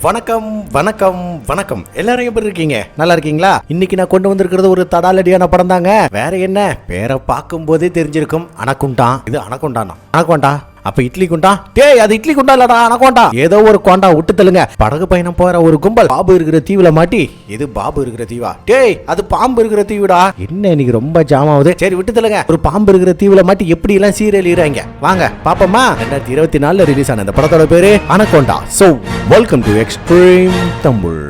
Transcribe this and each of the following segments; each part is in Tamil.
வணக்கம் வணக்கம் வணக்கம். எல்லாரும் எப்படி இருக்கீங்க? நல்லா இருக்கீங்களா? இன்னைக்கு நான் கொண்டு வந்திருக்கிறது ஒரு தடாலடியான படம் தாங்க. வேற என்ன, பேரை பார்க்கும் போதே தெரிஞ்சிருக்கும். அனகுண்டா. இது அனகுண்டானா? அனகுண்டா அப்ப இட்லி குண்டா? டேய், அது இட்லி குண்டா இல்லடா, அனகோண்டா. ஏதோ ஒரு கோண்டா விட்டு தள்ளுங்க. படகு பயணம் போற ஒரு கும்பல் பாம்பு இருக்கிற தீவுல மாட்டி. இது பாம்பு இருக்கிற தீவா? டேய், அது பாம்பு இருக்கிற தீவுடா. என்ன இன்னைக்கு ரொம்ப ஜாம் ஆகுது. சரி விட்டு தள்ளுங்க. ஒரு பாம்பு இருக்கிற தீவுல மாட்டி எப்படி எல்லாம் சீரியல் இறாங்க. வாங்க பாப்போமா. 2024 ரிலீஸ் ஆன இந்த படத்தோட பேரு anaconda. So welcome to extreme Tamil.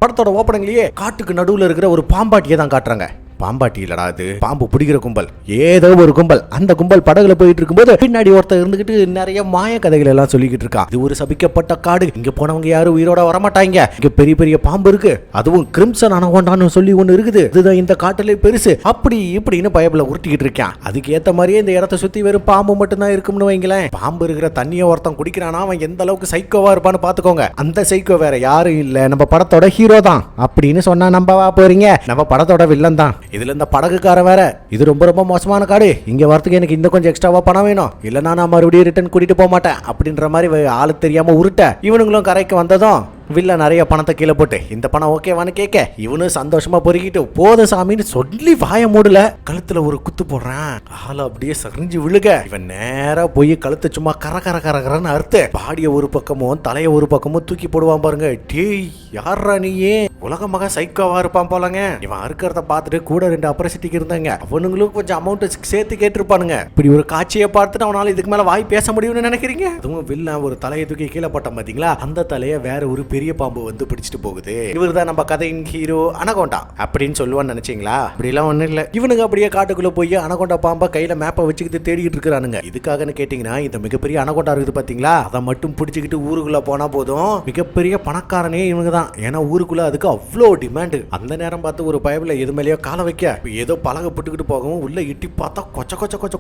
படத்தோட ஓப்பனிங்லயே காட்டுக்கு நடுவுல இருக்கிற ஒரு பாம்பாட்டியை தான் காட்டுறாங்க. பாம்பாட்டி இல்லடா, அது பாம்பு பிடிக்கிற கும்பல். ஏதோ ஒரு கும்பல். அந்த கும்பல் படகுல போயிட்டு இருக்கும்போது பின்னாடி ஒருத்தர் இருந்துகிட்டு நிறைய மாய கதைகள் எல்லாம் சொல்லிக்கிட்டு இருக்கா. இது ஒரு சபிக்கப்பட்ட காடு, இங்க போனவங்க யாரும் உயிரோட வரமாட்டாங்க, இங்க பெரிய பெரிய பாம்பு இருக்கு, அதுவும் கிரிம்சன் அனகோண்டான்னு சொல்லி ஒண்ணு இருக்குது, இதுதான் இந்த காட்டுல பெருசு, அப்படி இப்படின்னு பயபுல உருட்டிக்கிட்டு இருக்கான். அதுக்கு ஏத்த மாதிரியே இந்த இடத்த சுத்தி வெறும் பாம்பு மட்டும் தான் இருக்கும்னு வைங்களேன். பாம்பு இருக்கிற தண்ணியை ஒருத்தன் குடிக்கிறானா அவன் எந்த அளவுக்கு சைக்கோவா இருப்பான்னு பாத்துக்கோங்க. அந்த சைக்கோ வேற யாரும் இல்ல, நம்ம படத்தோட ஹீரோ தான் அப்படின்னு சொன்னா நம்பவா போறீங்க? நம்ம படத்தோட வில்லன் தான். இதுல இந்த படகுக்கார வேற, இது ரொம்ப ரொம்ப மோசமான காடு, இங்க வரதுக்கு எனக்கு இந்த கொஞ்சம் எக்ஸ்ட்ராவா பணம் வேணும், இல்லனா நான் மறுபடியும் ரிட்டர்ன் கூட்டிட்டு போக மாட்டேன் அப்படின்ற மாதிரி ஆளு தெரியாம உருட்ட இவனுங்களும் கரைக்கு வந்ததும் வில்ல நிறைய பணத்தை கீழே போட்டு இந்த பணம் ஓகேவான்னு கேட்க இவனும் சந்தோஷமா பொறுக்கிட்டு போத சாமின்னு சொல்லி வாய மூடல கழுத்துல ஒரு குத்து போடுறான். ஆளு அப்படியே சரிஞ்சு விழுக இவன் நேரா போய் கழுத்தை சும்மா கரன்னு அறுத்து பாடிய ஒரு பக்கமும் தலைய ஒரு பக்கமும் தூக்கி போடுவான் பாருங்க. டேய், யாரா நீயே? உலக மகா சைக்கோவா இருப்பான் போலங்க. இவன் அறுக்கிறத பார்த்துட்டு கூட 2 அப்ரசிட்டிக்கு இருந்தாங்க. அவனுங்களும் கொஞ்சம் அமௌண்ட் சேர்த்து கேட்டிருப்பானுங்க. இப்படி ஒரு காட்சியை பார்த்துட்டு அவனால இதுக்கு மேல வாய் பேச முடியும்னு நினைக்கிறீங்க? அதுவும் வில்ல ஒரு தலையை தூக்கி கீழே போட்டான் பாத்தீங்களா? அந்த தலையை வேற ஒரு பெரிய பாம்பு வந்து பிடிச்சிட்டு போகுது. இவர் தான் நம்ம கதையின் ஹீரோ அனகோண்டா அப்படின்னு சொல்லுவான்னு நினைச்சீங்களா? அப்படி எல்லாம் ஒண்ணும் இல்ல. இவனுங்க அப்படியே காட்டுக்குள்ள போய் அனகோண்டா பாம்பை கையில மேப்பை வச்சுக்கிட்டு தேடிட்டு இருக்கானுங்க. இதுக்காகன்னு கேட்டீங்கன்னா, இந்த மிகப்பெரிய அனகோண்டா இருக்குது பாத்தீங்களா, அதை மட்டும் பிடிச்சிக்கிட்டு ஊருக்குள்ள போனா போதும், மிகப்பெரிய பணக்காரனே இவங்க தான். ஏன்னா ஊருக்குள்ள அதுக்கு அவ்வளோ டிமாண்டு. அந்த நேரம் பார்த்து ஒரு பயபில் எது மேலேயோ காலை வைக்க ஏதோ பலகை போட்டுக்கிட்டு போகவும் உள்ள இட்டி பார்த்தா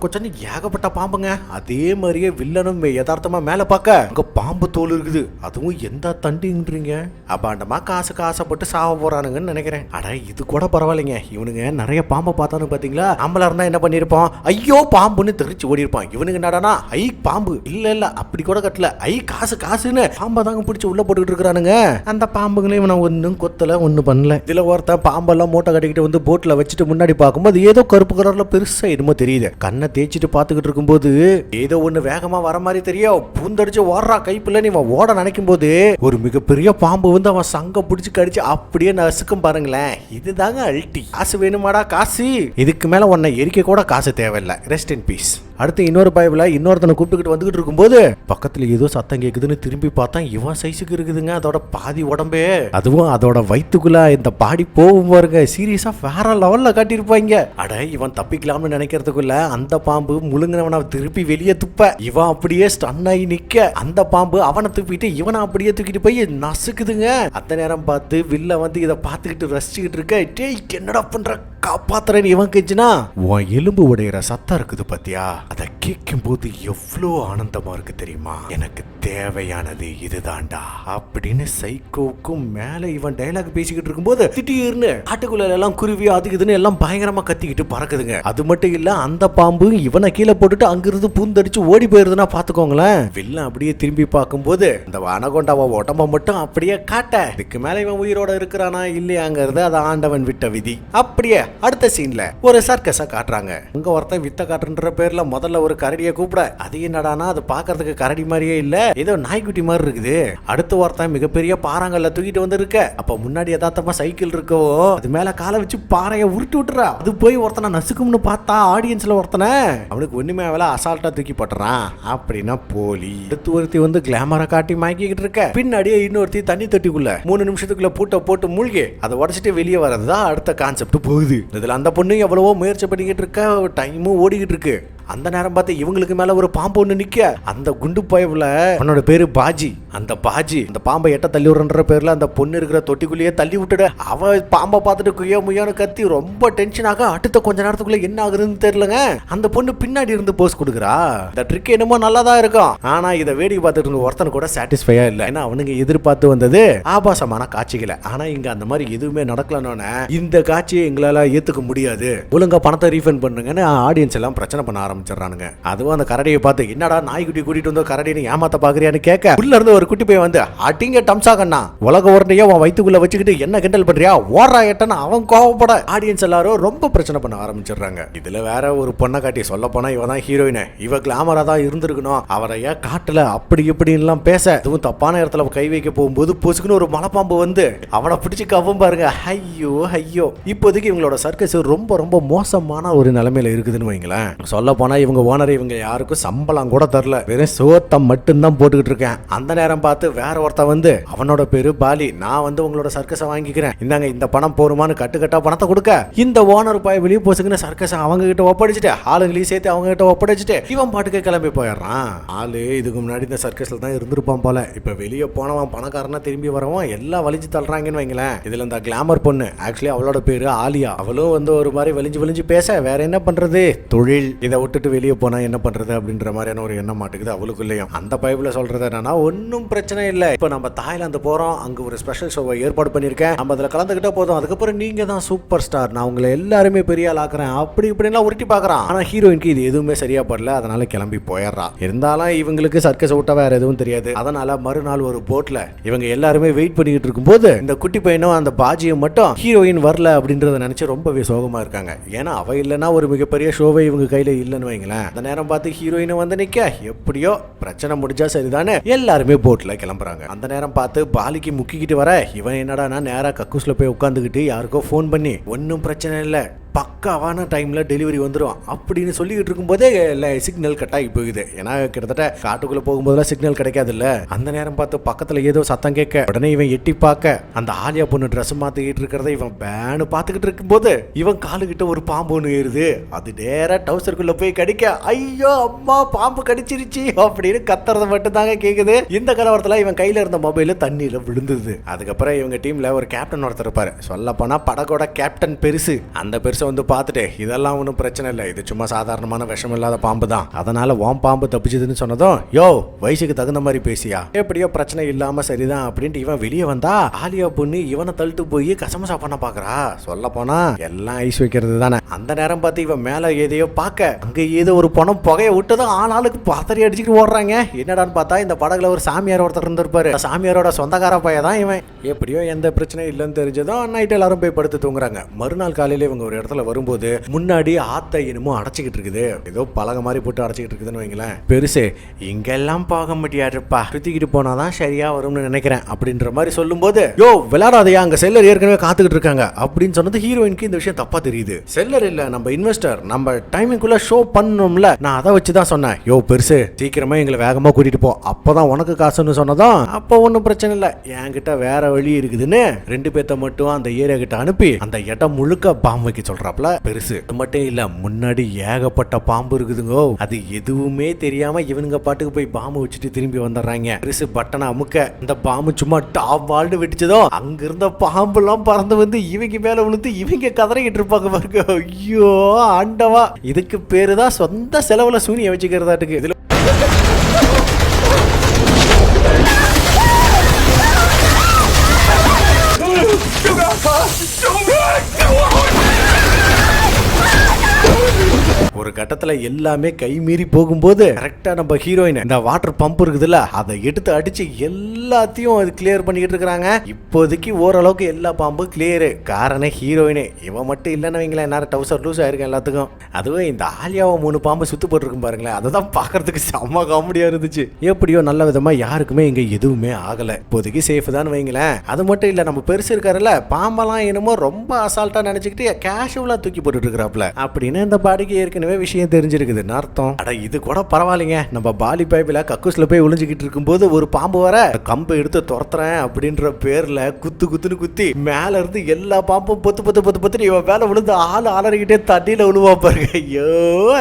கொச்சன்னு ஏகப்பட்ட பாம்புங்க. அதே மாதிரியே வில்லனும் யதார்த்தமா மேல பார்க்க அங்க பாம்பு தோல் இருக்குது. அதுவும் எந்த தண்டின்றீங்க, அபாண்டமா காசுக்கு ஆசைப்பட்டு சாவ போறானுங்கன்னு நினைக்கிறேன். அட இது கூட பரவாயில்லைங்க. இவனுங்க நிறைய பாம்பை பார்த்தானு பாத்தீங்களா? நம்மளா இருந்தா என்ன பண்ணிருப்போம்? ஐயோ பாம்புன்னு தெரிச்சு ஓடி இருப்பான். இவனுங்க என்னடானா ஐ பாம்பு இல்ல அப்படி கூட கட்டல, ஐ காசுன்னு பாம்பை தாங்க பிடிச்சி உள்ள போட்டுக்கிட்டு இருக்கிறானுங்க. அந்த பாம்புங்களையும் இவனை ஒன்னும் கொத்தல, ஒன்னும் பண்ணல. இதுல ஒருத்தன் பாம்பெல்லாம் மூட்டை கட்டிக்கிட்டு வந்து போட்ல வச்சுட்டு முன்னாடி பார்க்கும்போது ஏதோ கருப்பு கலர்ல பெருசா என்னமோ தெரியுது. கண்ணை தேய்ச்சிட்டு பாத்துக்கிட்டு இருக்கும்போது ஏதோ ஒண்ணு வேகமா வர மாதிரி தெரியும். பூந்தடிச்சு ஓடுறா கைப்புல. நீ ஓட நினைக்கும் போது ஒரு மிகப்பெரிய பாம்பு வந்து அவன் சங்க பிடிச்சு கடிச்சு அப்படியே நசுக்கும் பாருங்களேன். இதுதாங்க அல்டி. காசு வேணுமாடா காசு? இதுக்கு மேல உன்னை எரிக்க கூட காசு தேவையில்லை. Rest in peace. அடுத்து இன்னொரு பயவுல இன்னொருத்தனை கூப்பிட்டுக்கிட்டு வந்துகிட்டு இருக்கும்போது பக்கத்துல ஏதோ சத்தம் கேக்குதுன்னு திரும்பி பார்த்தா இவன் சைஸுக்கு இருக்குதுங்க அதோட பாதி உடம்பே. அதுவும் அதோட வயிற்றுக்குள்ள இந்த பாடி போகும் பாருங்க. சீரியஸா வேற லெவல்ல காட்டியிருப்பாங்க. அட இவன் தப்பிக்கலாம்னு நினைக்கிறதுக்குள்ள அந்த பாம்பு முழுங்கினவனை திருப்பி வெளியே துப்ப இவன் அப்படியே ஸ்டன் ஆகி நிக்க அந்த பாம்பு அவனை துப்பிட்டு இவனை அப்படியே தூக்கிட்டு போய் நசுக்குதுங்க. அந்த நேரம் பார்த்து வில்ல வந்து இதை பார்த்துக்கிட்டு ரசிச்சுக்கிட்டு இருக்க. டேய் என்னடா பண்ற, காப்பாத்துறேன்னு இவன் கேச்சுனா உன் எலும்பு உடையிற சத்தம் இருக்குது பாத்தியா, அதை கேட்கும் போது எவ்வளோ ஆனந்தமா இருக்கு தெரியுமா? எனக்கு தேவையானது இதுதான்டா அப்படின்னு சைக்கோக்கும் மேல இவன் டைலாக் பேசிக்கிட்டு இருக்கும்போது திடீர்னு காட்டுக்குள்ள எல்லாம் குருவி அது இதுன்னு எல்லாம் பயங்கரமா கத்திக்கிட்டு பறக்குதுங்க. அது மட்டும் இல்ல அந்த பாம்பு இவனை கீழே போட்டுட்டு அங்கிருந்து பூந்தடிச்சு ஓடி போயிருதுன்னா பாத்துக்கோங்களேன். வில்லன் அப்படியே திரும்பி பார்க்கும்போது இந்த அனகோண்டாவ உடம்ப மட்டும் அப்படியே காட்ட இதுக்கு மேல இவன் உயிரோட இருக்கிறானா இல்லையாங்கிறது அது ஆண்டவன் விட்ட விதி. அப்படியே அடுத்த சீன்ல ஒரு சர்க்கஸ காட்டுறாங்க. அங்க ஒருத்தன் வித்த காட்டுன்ற பேர்ல முதல்ல ஒரு கரடியை கூப்பிட அது என்னடானா அது பாக்குறதுக்கு கரடி மாதிரியே இல்ல, ஏதோ நாய்க்குட்டி மாதிரி இருக்குது. அடுத்து ஒருத்தன் மிகப்பெரிய பாறாங்கல்ல தூக்கிட்டு வந்து இருக்க. அப்ப முன்னாடி யதார்த்தமா சைக்கிள் இருக்கவோ அது மேல காலை வச்சு பாறைய உருட்டி விட்டுறா. அது போய் ஒருத்தனை நசுக்கும்னு பார்த்தா ஆடியன்ஸ்ல ஒருத்தனை அவனுக்கு ஒண்ணுமே வேலை அசால்ட்டா தூக்கி போட்டுறான். அப்படின்னா போலி. அடுத்து ஒருத்தி வந்து கிளாமரா காட்டி மாக்கிக்கிட்டு இருக்க. பின்னாடியே இன்னொருத்தி தண்ணி தொட்டிக்குள்ள 3 நிமிஷத்துக்குள்ள பூட்டை போட்டு மூழ்கி அதை உடச்சிட்டு வெளியே வரதுதான் அடுத்த கான்செப்ட் போகுது. இதுல அந்த பொண்ணு எவ்வளவோ முயற்சி பண்ணிக்கிட்டு இருக்க, டைமும் ஓடிக்கிட்டு இருக்கு. அந்த நேரம் பார்த்து இவங்களுக்கு மேல ஒரு பாம்பு ஒண்ணு நிக்க, அந்த குண்டு பயவுல அவனோட பேரு பாஜி. அந்த பாஜி அந்த பாம்பை எட்ட தள்ளி விடுற பேர்ல அந்த பொண்ணு இருக்கிற தொட்டிக்குள்ளேயே தள்ளி விட்டுட. அவ பாம்பை பார்த்துட்டு குய்யோ முய்யோன்னு கத்தி ரொம்ப டென்ஷன் ஆக அடுத்த கொஞ்ச நேரத்துக்குள்ள என்ன ஆகுதுன்னு தெரியலங்க. அந்த பொண்ணு பின்னாடி இருந்து போஸ் கொடுக்குறா. இந்த ட்ரிக் என்னமோ நல்லாதான் இருக்கும், ஆனா இதை வேடிக்கை பார்த்துட்டு இருந்த ஒருத்தன் கூட சாட்டிஸ்ஃபையா இல்ல. ஏன்னா அவனுங்க எதிர்பார்த்து வந்தது ஆபாசமான காட்சிகளை. ஆனா இங்க அந்த மாதிரி எதுவுமே நடக்கலன்னு இந்த காட்சியை எங்களால ஏத்துக்க முடியாது, ஒழுங்கா பணத்தை ரீஃபண்ட் பண்ணுங்கன்னு ஆடியன்ஸ் எல்லாம் பிரச்சனை பண்ண ஆரம்பிச்சிடறானுங்க. அதுவும் அந்த கரடியை பார்த்து என்னடா நாய்க்குட்டி கூட்டிட்டு வந்தோ கரடின்னு ஏமாத்த பாக்குறியான்னு கேட்க, உள்ள இருந்து ஒரு குட்டி போய் வந்து அட்டிங்க டம்சா கண்ணா உலக உரண்டையா உன் வயிற்றுக்குள்ள வச்சுக்கிட்டு என்ன கிண்டல் பண்றியா ஓடுறா எட்டன்னு அவன் கோவப்பட ஆடியன்ஸ் எல்லாரும் ரொம்ப பிரச்சனை பண்ண ஆரம்பிச்சிடுறாங்க. இதுல வேற ஒரு பொண்ணை காட்டி சொல்ல போனா இவ தான் ஹீரோயின், இவ கிளாமரா தான் இருந்திருக்கணும், அவரையா காட்டல அப்படி இப்படின்லாம் பேச, இதுவும் தப்பான இடத்துல கை வைக்க போகும்போது பொசுக்குன்னு ஒரு மலைப்பாம்பு வந்து அவனை பிடிச்சி கவும் பாருங்க. ஐயோ ஐயோ, இப்போதைக்கு இவங்களோட சர்க்கஸ் ரொம்ப ரொம்ப மோசமான ஒரு நிலைமையில இருக்குதுன்னு வைங்களேன். சொல்ல போனா இவங்க ஓனர் இவங்க யாருக்கும் சம்பளம் கூட தரல, வெறும் சோத்தம் மட்டும்தான் போட்டுக்கிட்டு இருக்கேன். அந்த நேரம் பார்த்து வேற ஒருத்த வந்து அவனோட பேரு பாலி, நான் வந்து உங்களோட சர்க்கஸை வாங்கிக்கிறேன், இந்தாங்க இந்த பணம் போருமான்னு கட்டுக்கட்டா பணத்தை கொடுக்க, இந்த ஓனர் பாய் வெளியே போச்சுக்கின்னு சர்க்கஸ் அவங்க கிட்ட ஒப்படைச்சிட்டு ஆளுங்களையும் சேர்த்து அவங்க கிட்ட ஒப்படைச்சிட்டு இவன் பாட்டுக்கு கிளம்பி போயிடுறான். ஆளு இதுக்கு முன்னாடி இந்த சர்க்கஸ்ல தான் இருந்திருப்பான் போல, இப்ப வெளியே போனவன் பணக்காரனா திரும்பி வரவன் எல்லாம் வலிஞ்சு தள்ளுறாங்கன்னு வைங்களேன். இதுல இந்த கிளாமர் பொண்ணு ஆக்சுவலி அவளோட பேரு ஆலியா, அவளும் வந்து ஒரு மாதிரி வலிஞ்சு பேச வேற என்ன பண்றது தொழில், இதை விட்டுட்டு வெளியே போனா என்ன பண்றது அப்படின்ற மாதிரியான ஒரு எண்ணம் மாட்டுக்குது அவளுக்குள்ளேயும். அந்த பைப்ல சொல்றது என்னன்னா ஒன்னும் பிரச்சனை இல்லை, இப்ப நம்ம தாய்லாந்து போறோம், அங்க ஒரு ஸ்பெஷல் ஷோவை ஏற்பாடு பண்ணிருக்கேன், நம்ம அதுல கலந்துக்கிட்டா போதும், அதுக்கப்புறம் நீங்க தான் சூப்பர் ஸ்டார், நான் உங்களை எல்லாருமே பெரிய ஆள் ஆக்குறேன் அப்படி இப்படிலாம் உருட்டி பாக்குறான். ஆனா ஹீரோயினுக்கு இது எதுவுமே சரியா படல, அதனால கிளம்பி போயிடுறா. இருந்தாலும் இவங்களுக்கு சர்க்கஸ் விட்டா வேற எதுவும் தெரியாது, அதனால மறுநாள் ஒரு போட்ல இவங்க எல்லாருமே வெயிட் பண்ணிட்டு இருக்கும் போது இந்த குட்டி பையனும் அந்த பாஜியும் மட்டும் ஹீரோயின் வரல அப்படின்றத நினைச்சு ரொம்பவே சோகமா இருக்காங்க. ஏன்னா அவ இல்லைன்னா ஒரு மிகப்பெரிய ஷோவை இவங்க கையில இல்லைன்னு வைங்களேன். அந்த நேரம் பார்த்து ஹீரோயின் வந்து நிக்க, எப்படியோ பிரச்சனை முடிஞ்சா சரிதானே எல்லாருமே போட்ல கிளம்புறாங்க. அந்த நேரம் பார்த்து பாலிக்கு முக்கிக்கிட்டு வர இவன் என்னடா நேரா கக்கூஸ்ல போய் உட்காந்துக்கிட்டு யாருக்கோ போன் பண்ணி ஒன்னும் பிரச்சனை இல்லை பக்காவான டைம்ல டெலிவரி வந்துடும் அப்படின்னு சொல்லிக்கிட்டு இருக்கும்போதே சிக்னல் கட் ஆகி போகுது. ஏன்னா கிட்டத்தட்ட காட்டுக்குள்ள போகும்போதெல்லாம் சிக்னல் கிடைக்காது இல்ல. அந்த நேரம் பார்த்து பக்கத்துல ஏதோ சத்தம் கேட்க உடனே இவன் எட்டி பார்க்க அந்த ஆலியா பொண்ணு ட்ரெஸ் மாத்திக்கிட்டு இருக்கிறத இவன் பேனு பார்த்துக்கிட்டு இருக்கும்போது இவன் காலுகிட்ட ஒரு பாம்பு ஒன்று ஏறுது. அது நேரா டவுசருக்குள்ள போய் கடிக்க, ஐயோ அம்மா பாம்பு கடிச்சிருச்சு அப்படின்னு கத்துறது மட்டும் தாங்க கேக்குது. இந்த கலவரத்துல இவன் கையில இருந்த மொபைல் தண்ணியில விழுந்தது. அதுக்கப்புறம் இவங்க டீம்ல ஒரு கேப்டன் ஒருத்தர் இருப்பாரு, சொல்ல போனா படகோட கேப்டன் பெருசு. அந்த பெருசு வந்து பார்த்துட்டு இதெல்லாம் ஒன்றும் பிரச்சனை இல்லை, இது சும்மா சாதாரணமான விஷம் இல்லாத பாம்பு தான், அதனால உன் பாம்பு தப்பிச்சதுன்னு சொன்னதும் யோ வயசுக்கு தகுந்த மாதிரி பேசியா, எப்படியோ பிரச்சனை இல்லாம சரிதான் அப்படின்ட்டு இவன் வெளியே வந்தா ஆலியா பொண்ணு இவனை தள்ளிட்டு போய் கசமசா பண்ண பாக்குறா. சொல்ல போனா எல்லாம் ஐஸ் வைக்கிறது தானே. அந்த நேரம் பார்த்து இவன் மேல எதையோ பார்க்க அங்க ஏதோ ஒரு பணம் புகைய விட்டதும் ஆளாளுக்கு பாத்தரி அடிச்சுட்டு ஓடுறாங்க. என்னடான்னு பார்த்தா இந்த படகுல ஒரு சாமியார் ஒருத்தர் இருந்திருப்பாரு, சாமியாரோட சொந்தக்கார பையன் தான் இவன். எப்படியோ எந்த பிரச்சனையும் இல்லைன்னு தெரிஞ்சதும் நைட் எல்லாரும் போய் படுத்து தூங்குறாங்க. மறுநாள் காலையில இவங்க ஒரு இடத்துல வரும்போது முன்னாடி ஆத்த என்னமோ அடைச்சிக்கிட்டு இருக்குது, ஏதோ பலகை மாதிரி போட்டு அடைச்சிக்கிட்டு இருக்குதுன்னு வைங்களேன். பெருசு இங்கெல்லாம் போக முடியாதுப்பா, சுத்திக்கிட்டு போனாதான் சரியா வரும்னு நினைக்கிறேன் அப்படின்ற மாதிரி சொல்லும் போது யோ விளையாடாதையா அங்க செல்லர் ஏற்கனவே காத்துக்கிட்டு இருக்காங்க அப்படின்னு சொன்னது ஹீரோயினுக்கு இந்த விஷயம் தப்பா தெரியுது. செல்லர் இல்ல நம்ம இன்வெஸ்டர், நம்ம டைமிங்குள்ள ஷோ பண்ணணும்ல, நான் அதை வச்சுதான் சொன்னேன். யோ பெருசு சீக்கிரமா எங்களை வேகமா கூட்டிட்டு போ, அப்பதான் உனக்கு காசுன்னு சொன்னதும் அப்போ ஒன்னும் பிரச்சனை இல்லை, என்கிட்ட வேற வழி இருக்குதுன்னு ரெண்டு பேத்த மட்டும் அந்த ஏரியா கிட்ட அனுப்பி அந்த இடம் முழுக்க பாம்பு வைக்க சொல்றாப்ல பெருசு. மட்டும் இல்ல முன்னாடி ஏகப்பட்ட பாம்பு இருக்குதுங்க, அது எதுவுமே தெரியாம இவனுங்க பாட்டுக்கு போய் பாம்பு வச்சுட்டு திரும்பி வந்துடுறாங்க. பெருசு பட்டனை அமுக்க இந்த பாம்பு சும்மா டாப் வாழ்ந்து வெடிச்சதோ அங்க இருந்த பாம்பு எல்லாம் பறந்து வந்து இவங்க மேல விழுந்து இவங்க கதறிக்கிட்டு இருப்பாங்க பாருங்க. ஐயோ ஆண்டவா, இதுக்கு பேருதான் சொந்த செலவுல சூனிய வச்சுக்கிறதாட்டுக்கு. இதுல ஒரு கட்டத்துல எல்லாமே கை மீறி போகும்போது கரெக்டா நம்ம ஹீரோயின் இந்த வாட்டர் பம்ப் இருக்குதுல்ல அதை எடுத்து அடிச்சு எல்லாத்தையும் அது கிளியர் பண்ணிக்கிட்டு இருக்காங்க. இப்போதைக்கு ஓரளவுக்கு எல்லா பாம்பும் கிளியரு. காரணம் ஹீரோயினே, இவன் மட்டும் இல்லைன்னு வைங்களேன் நேரம் டவுசர் லூஸ் ஆயிருக்கேன் எல்லாத்துக்கும். அதுவும் இந்த ஆலியாவை 3 பாம்பு சுத்து போட்டுருக்கும் பாருங்களேன், அதுதான் பாக்குறதுக்கு செம்ம காமெடியா இருந்துச்சு. எப்படியோ நல்ல விதமா யாருக்குமே இங்க எதுவுமே ஆகல, இப்போதைக்கு சேஃப் தான் வைங்களேன். அது மட்டும் இல்ல நம்ம பெருசு இருக்காருல்ல பாம்பெல்லாம் என்னமோ ரொம்ப அசால்ட்டா நினைச்சுக்கிட்டு கேஷுவலா தூக்கி போட்டுட்டு இருக்கிறாப்ல அப்படின்னு இந்த பாடிக்கு ஏற்கனவே விஷயம் விஷயம் தெரிஞ்சிருக்குதுன்னு அர்த்தம். அட இது கூட பரவாயில்லைங்க, நம்ம பாலி பைப்பில் கக்கூஸ்ல போய் ஒளிஞ்சுக்கிட்டு இருக்கும்போது ஒரு பாம்பு வர கம்பை எடுத்து துரத்துறேன் அப்படின்ற பேர்ல குத்துன்னு குத்தி மேல இருந்து எல்லா பாம்பும் பொத்து இவன் மேல விழுந்து ஆள் ஆளறிக்கிட்டே தண்ணியில விழுவா பாருங்க. ஐயோ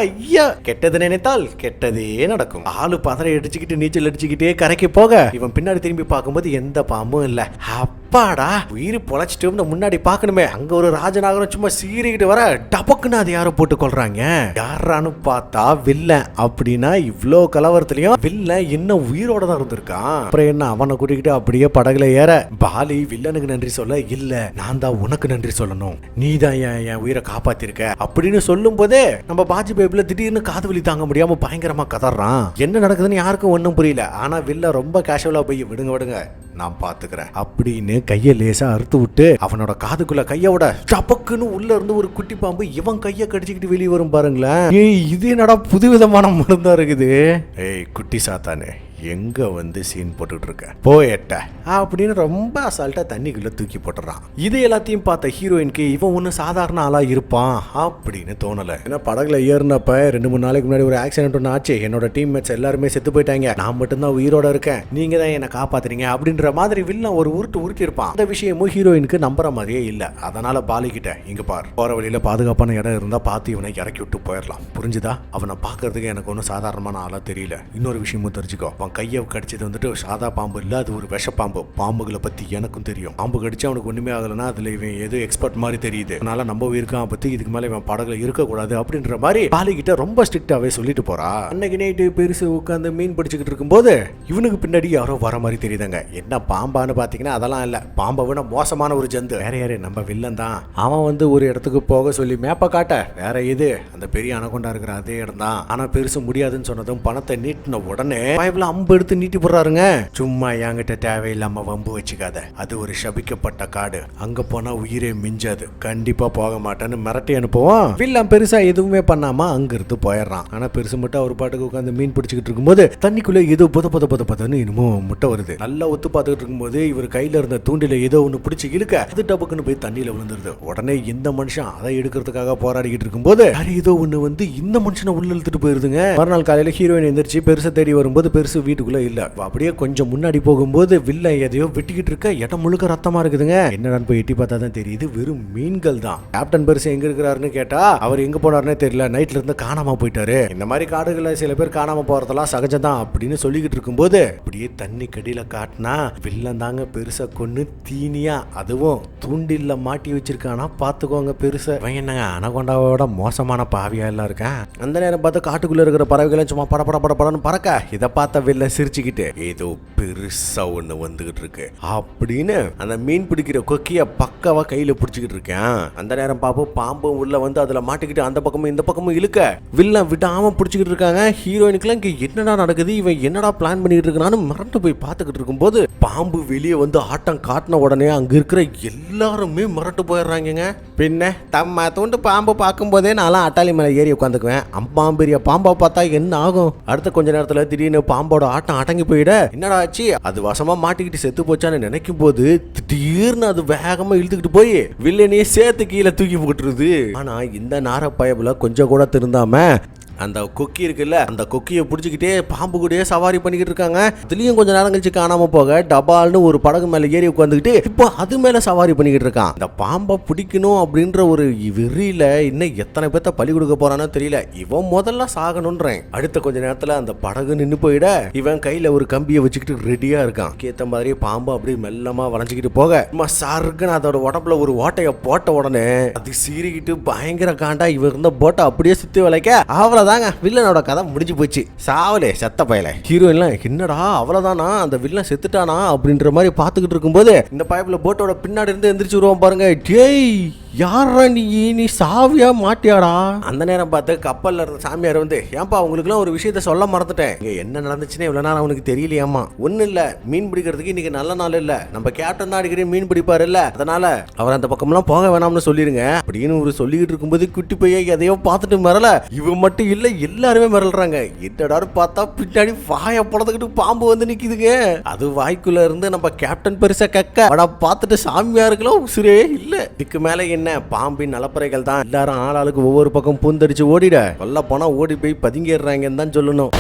ஐயா, கெட்டது நினைத்தால் கெட்டதே நடக்கும். ஆளு பதறை அடிச்சுக்கிட்டு நீச்சல் அடிச்சுக்கிட்டே கரைக்கு போக இவன் பின்னாடி திரும்பி பார்க்கும்போது எந்த பாம்பும் இல்ல. அப்பாடா, உயிர் பொழைச்சிட்டு முன்னாடி பார்க்கணுமே. அங்க ஒரு ராஜநாகரம் சும்மா சீறிக்கிட்டு வர டபக்குன்னு அது யாரோ போட்டு கொள்றாங்க. யாரான்னு பார்த்தா வில்லன். அப்படின்னா இவ்வளோ கலவரத்துலயும் வில்லன் இன்னும் உயிரோட தான் இருந்திருக்கான். அப்புறம் என்ன, அவனை கூட்டிக்கிட்டு அப்படியே படகுல ஏற பாலி வில்லனுக்கு நன்றி சொல்ல, இல்ல நான் தான் உனக்கு நன்றி சொல்லணும், நீ தான் என் உயிரை காப்பாத்திருக்க அப்படின்னு சொல்லும் போதே நம்ம பாஜி பைப்ல திடீர்னு காது வலி தாங்க முடியாம பயங்கரமா கதறான். என்ன நடக்குதுன்னு யாருக்கும் ஒன்றும் புரியல. ஆனா வில்ல ரொம்ப கேஷுவலா போய் விடுங்க நான் பாத்துக்கிறேன் அப்படின்னு கைய லேசா அறுத்து விட்டு அவனோட காதுக்குள்ள கையோட டபக்குன்னு உள்ள இருந்து ஒரு குட்டி பாம்பு இவன் கைய கடிச்சுக்கிட்டு வெளியே வரும் பாருங்களேன். ஏய், இது என்னடா புதுவிதமான மருந்தா இருக்குது. ஏய் குட்டி சாத்தானே, எங்க வந்து சீன் போட்டுட்டு இருக்க, போயட்ட அப்படின்னு ரொம்ப அசால்ட்டா தண்ணிக்குள்ள தூக்கி போட்டுறான். இது எல்லாத்தையும் பார்த்த ஹீரோயினுக்கு இவன் ஒன்னும் சாதாரண ஆளா இருப்பான் அப்படின்னு தோணல. ஏன்னா படகுல ஏறினப்ப 2-3 நாளைக்கு முன்னாடி ஒரு ஆக்சிடென்ட் ஒன்று ஆச்சு. என்னோட டீம்மேட்ஸ் எல்லாருமே செத்து போயிட்டாங்க, நான் மட்டும்தான் உயிரோட இருக்கேன், நீங்க தான் என்ன காப்பாத்துறீங்க அப்படின்ற மாதிரி வில்லன் ஒரு உருட்டி இருப்பான். அந்த விஷயமும் ஹீரோயினுக்கு நம்புற மாதிரியே இல்ல. அதனால பாலிக்கிட்ட, இங்க பார், போற வழியில பாதுகாப்பான இடம் இருந்தா பார்த்து இவனை இறக்கி விட்டு போயிடலாம், புரிஞ்சுதா? அவனை பாக்குறதுக்கு எனக்கு ஒன்றும் சாதாரணமான ஆளா தெரியல. இன்னொரு விஷயமும் தெரிஞ்சுக்கோ, கையை கடிச்சது வந்துட்டு சாதா பாம்பு இல்ல, அது ஒரு விஷ பாம்பு. பாம்புகளை பத்தி எனக்கும் தெரியும். பாம்பு கடிச்சு அவனுக்கு ஒண்ணுமே ஆகலன்னா அதுல இவன் ஏதோ எக்ஸ்பர்ட் மாதிரி தெரியுது. அதனால நம்ம உயிருக்கான் பத்தி இதுக்கு மேல இவன் படகுல இருக்கக்கூடாது அப்படின்ற மாதிரி பாலி கிட்ட ரொம்ப ஸ்ட்ரிக்டாவே சொல்லிட்டு போறா. அன்னைக்கு நைட்டு பெருசு உட்காந்து மீன் பிடிச்சிக்கிட்டு இருக்கும்போது இவனுக்கு பின்னாடி யாரோ வர மாதிரி தெரியுதாங்க. என்ன பாம்பான்னு பாத்தீங்கன்னா அதெல்லாம் இல்ல, பாம்பை விட மோசமான ஒரு ஜந்து. வேற யாரு, நம்ம வில்லன் தான். அவன் வந்து ஒரு இடத்துக்கு போக சொல்லி மேப்ப காட்ட, வேற இது அந்த பெரிய அணகொண்டா இருக்கிற அதே இடம் தான். ஆனா பெருசு முடியாதுன்னு சொன்னதும் பணத்தை நீட்டின உடனே பைப்ல அம்பு எடுத்து நீட்டி போடுறாருங்க. சும்மா என்கிட்ட தேவையில்லாம வம்பு வச்சுக்காத, அது ஒரு சபிக்கப்பட்ட காடு, அங்க போனா உயிரே மிஞ்சாது, கண்டிப்பா போக மாட்டேன்னு மிரட்டி அனுப்புவோம். வில்லன் பெருசா எதுவுமே பண்ணாம அங்க இருந்து போயிடுறான். ஆனா பெருசு மட்டும் அவர் பாட்டுக்கு உட்காந்து மீன் பிடிச்சிக்கிட்டு இருக்கும்போது தண்ணிக்குள்ள ஏதோ பொத இன்னமும் முட்டை வருது. நல்லா ஒத்து பார்த்துக்கிட்டு இருக்கும்போது இவர் கையில இருந்த தூண்டில ஏதோ ஒண்ணு பிடிச்சி இழுக்க அது டபக்குன்னு போய் தண்ணியில விழுந்துருது. உடனே இந்த மனுஷன் அதை எடுக்கிறதுக்காக போராடிக்கிட்டு இருக்கும்போது ஏதோ ஒண்ணு வந்து இந்த மனுஷனை உள்ள இழுத்துட்டு போயிருதுங்க. மறுநாள் காலையில ஹீரோயின் எந்திரிச்சு பெருசை தேடி வரும்போது பெருசு வீட்டுக்குள்ள இல்ல. அப்படியே கொஞ்சம் முன்னாடி போகும்போது வில்லன் எதையோ வெட்டிக்கிட்டு இருக்க, இடம் முழுக்க ரத்தமா இருக்குதுங்க. என்னடான்னு போய் எட்டி பார்த்தா தான் தெரியுது வெறும் மீன்கள் தான். கேப்டன் பெருசு எங்க இருக்கிறாருன்னு கேட்டா அவர் எங்க போனாருன்னே தெரியல, நைட்ல இருந்து காணாம போயிட்டாரு. இந்த மாதிரி காடுகள்ல சில பேர் காணாம போறதெல்லாம் சகஜம்தான் அப்படின்னு சொல்லிக்கிட்டு இருக்கும்போது அப்படியே தண்ணி கடியில காட்டினா வில்லன் தாங்க பெருசா கொன்னு தீனியா அதுவும் தூண்டில்ல மாட்டி வச்சிருக்கானா பாத்துக்கோங்க. பெருசா என்னங்க அனகொண்டாவோட மோசமான பாவியா எல்லாம் இருக்கேன். அந்த நேரம் பார்த்து காட்டுக்குள்ள இருக்கிற பறவைகளை சும்மா படன்னு பறக்க இதை பார்த்த வில்ல சிரிச்சுக்கிட்டு ஏதோ பெருசா ஒண்ணு வந்துகிட்டு இருக்கு அப்படின்னு அந்த மீன் பிடிக்கிற கொக்கிய பக்காவா கையில பிடிச்சிக்கிட்டு இருக்கேன். அந்த நேரம் பாப்போம் பாம்பும் உள்ள வந்து அதுல மாட்டிக்கிட்டு அந்த பக்கமும் இந்த பக்கமும் இழுக்க வில்லன் விடாம பிடிச்சிக்கிட்டு இருக்காங்க. ஹீரோயினுக்குலாம் இங்க என்னடா நடக்குது, இவன் என்னடா பிளான் பண்ணிட்டு இருக்கான்னு மிரண்டு போய் பார்த்துக்கிட்டு இருக்கும்போது பாம்பு வெளியே வந்து ஆட்டம் காட்டின உடனே அங்க இருக்கிற எல்லாருமே மிரட்டு போயிடுறாங்க. பின்ன தம்ம தூண்டு பாம்பு பார்க்கும் போதே நான்லாம் அட்டாளி மேல ஏறி உட்காந்துக்குவேன். அம்பாம்பெரிய பாம்பா பார்த்தா என்ன ஆகும்? அடுத்த கொஞ்ச நேரத்துல திடீர்னு பாம்போட ஆட்டம் அடங்கி போயிட என்னடா ஆச்சு, அது வசமா மாட்டிக்கிட்டு செத்து போச்சான்னு நினைக்கும் போது திடீர்னு அது வேகமா இழுத்துக்கிட்டு போய் வில்லனையே சேர்த்து கீழே தூக்கி போட்டுருது. ஆனா இந்த நார பயபுல கொஞ்சம் கூட திருந்தாம அந்த கொக்கி இருக்குல்ல, அந்த கொக்கியை பிடிச்சிக்கிட்டே பாம்பு கூடயே சவாரி பண்ணிக்கிட்டு இருக்காங்க. அதுலயும் கொஞ்சம் நேரம் கழிச்சு காணாம போக டபால்னு ஒரு படகு மேல ஏறி உட்காந்துக்கிட்டு இப்போ அது மேல சவாரி பண்ணிக்கிட்டு இருக்கான். இந்த பாம்பை பிடிக்கணும் அப்படின்ற ஒரு வெறியில இன்னும் எத்தனை பேர்த்த பலி கொடுக்க போறானோ தெரியல. இவன் முதல்ல சாகணும்ன்றேன். அடுத்த கொஞ்ச நேரத்துல அந்த படகு நின்று போயிட இவன் கையில ஒரு கம்பியை வச்சுக்கிட்டு ரெடியா இருக்கான். ஏத்த மாதிரி பாம்பு அப்படியே மெல்லமா வளைஞ்சுக்கிட்டு போக சாருக்குன்னு அதோட உடம்புல ஒரு ஓட்டைய போட்ட உடனே அது சீறிக்கிட்டு பயங்கர காண்டா இவன் இருந்த போட்டை அப்படியே சுத்தி வளைக்க அவ்வளவுதாங்க வில்லனோட கதை முடிஞ்சு போச்சு. சாவலே செத்த பயல. ஹீரோயின்லாம் என்னடா அவ்வளவுதானா, அந்த வில்லன் செத்துட்டானா அப்படின்ற மாதிரி பாத்துக்கிட்டு இருக்கும்போது இந்த பைப்ல போட்டோட பின்னாடி இருந்து எந்திரிச்சு வருவான் பாருங்க. டேய் யாரா நீ சாவியா மாட்டியாடா? அந்த நேரம் பார்த்து கப்பல்ல இருந்த சாமியார் வந்து ஏன்பா உங்களுக்குலாம் ஒரு விஷயத்த சொல்ல மறந்துட்டேன், இங்க என்ன நடந்துச்சுன்னு இவ்வளவு நேரம் அவனுக்கு தெரியலையாமா. ஒண்ணு இல்ல, மீன் பிடிக்கிறதுக்கு இன்னைக்கு நல்ல நாள் இல்ல, நம்ம கேப்டன் தான் அடிக்கடி மீன் பிடிப்பாரு இல்ல, அதனால அவர் அந்த பக்கம்லாம் போக வேணாம்னு சொல்லிருங்க அப்படின்னு ஒரு சொல்லிக்கிட்டு இருக்கும்போது குட்டி பையன் எதையோ பார்த்துட்டு மிரள. இவன் மட்டும் இல்ல எல்லாருமே மிரள்றாங்க. என்னடாரு பார்த்தா பின்னாடி வாய படத்துக்கிட்டு பாம்பு வந்து நிக்குதுங்க. அது வாய்க்குள்ள இருந்து நம்ம கேப்டன் பெருசா கக்க அட பார்த்துட்டு சாமியாருக்கெல்லாம் உசுரே இல்ல. இதுக்கு மேல என்ன பாம்பின் அலப்பறைகள் தான். எல்லாரும் ஆளாளுக்கு ஒவ்வொரு பக்கம் பூந்தடிச்சு ஓடிட சொல்ல போனா ஓடி போய் பதுங்கிடுறாங்கன்னு தான் சொல்லணும்.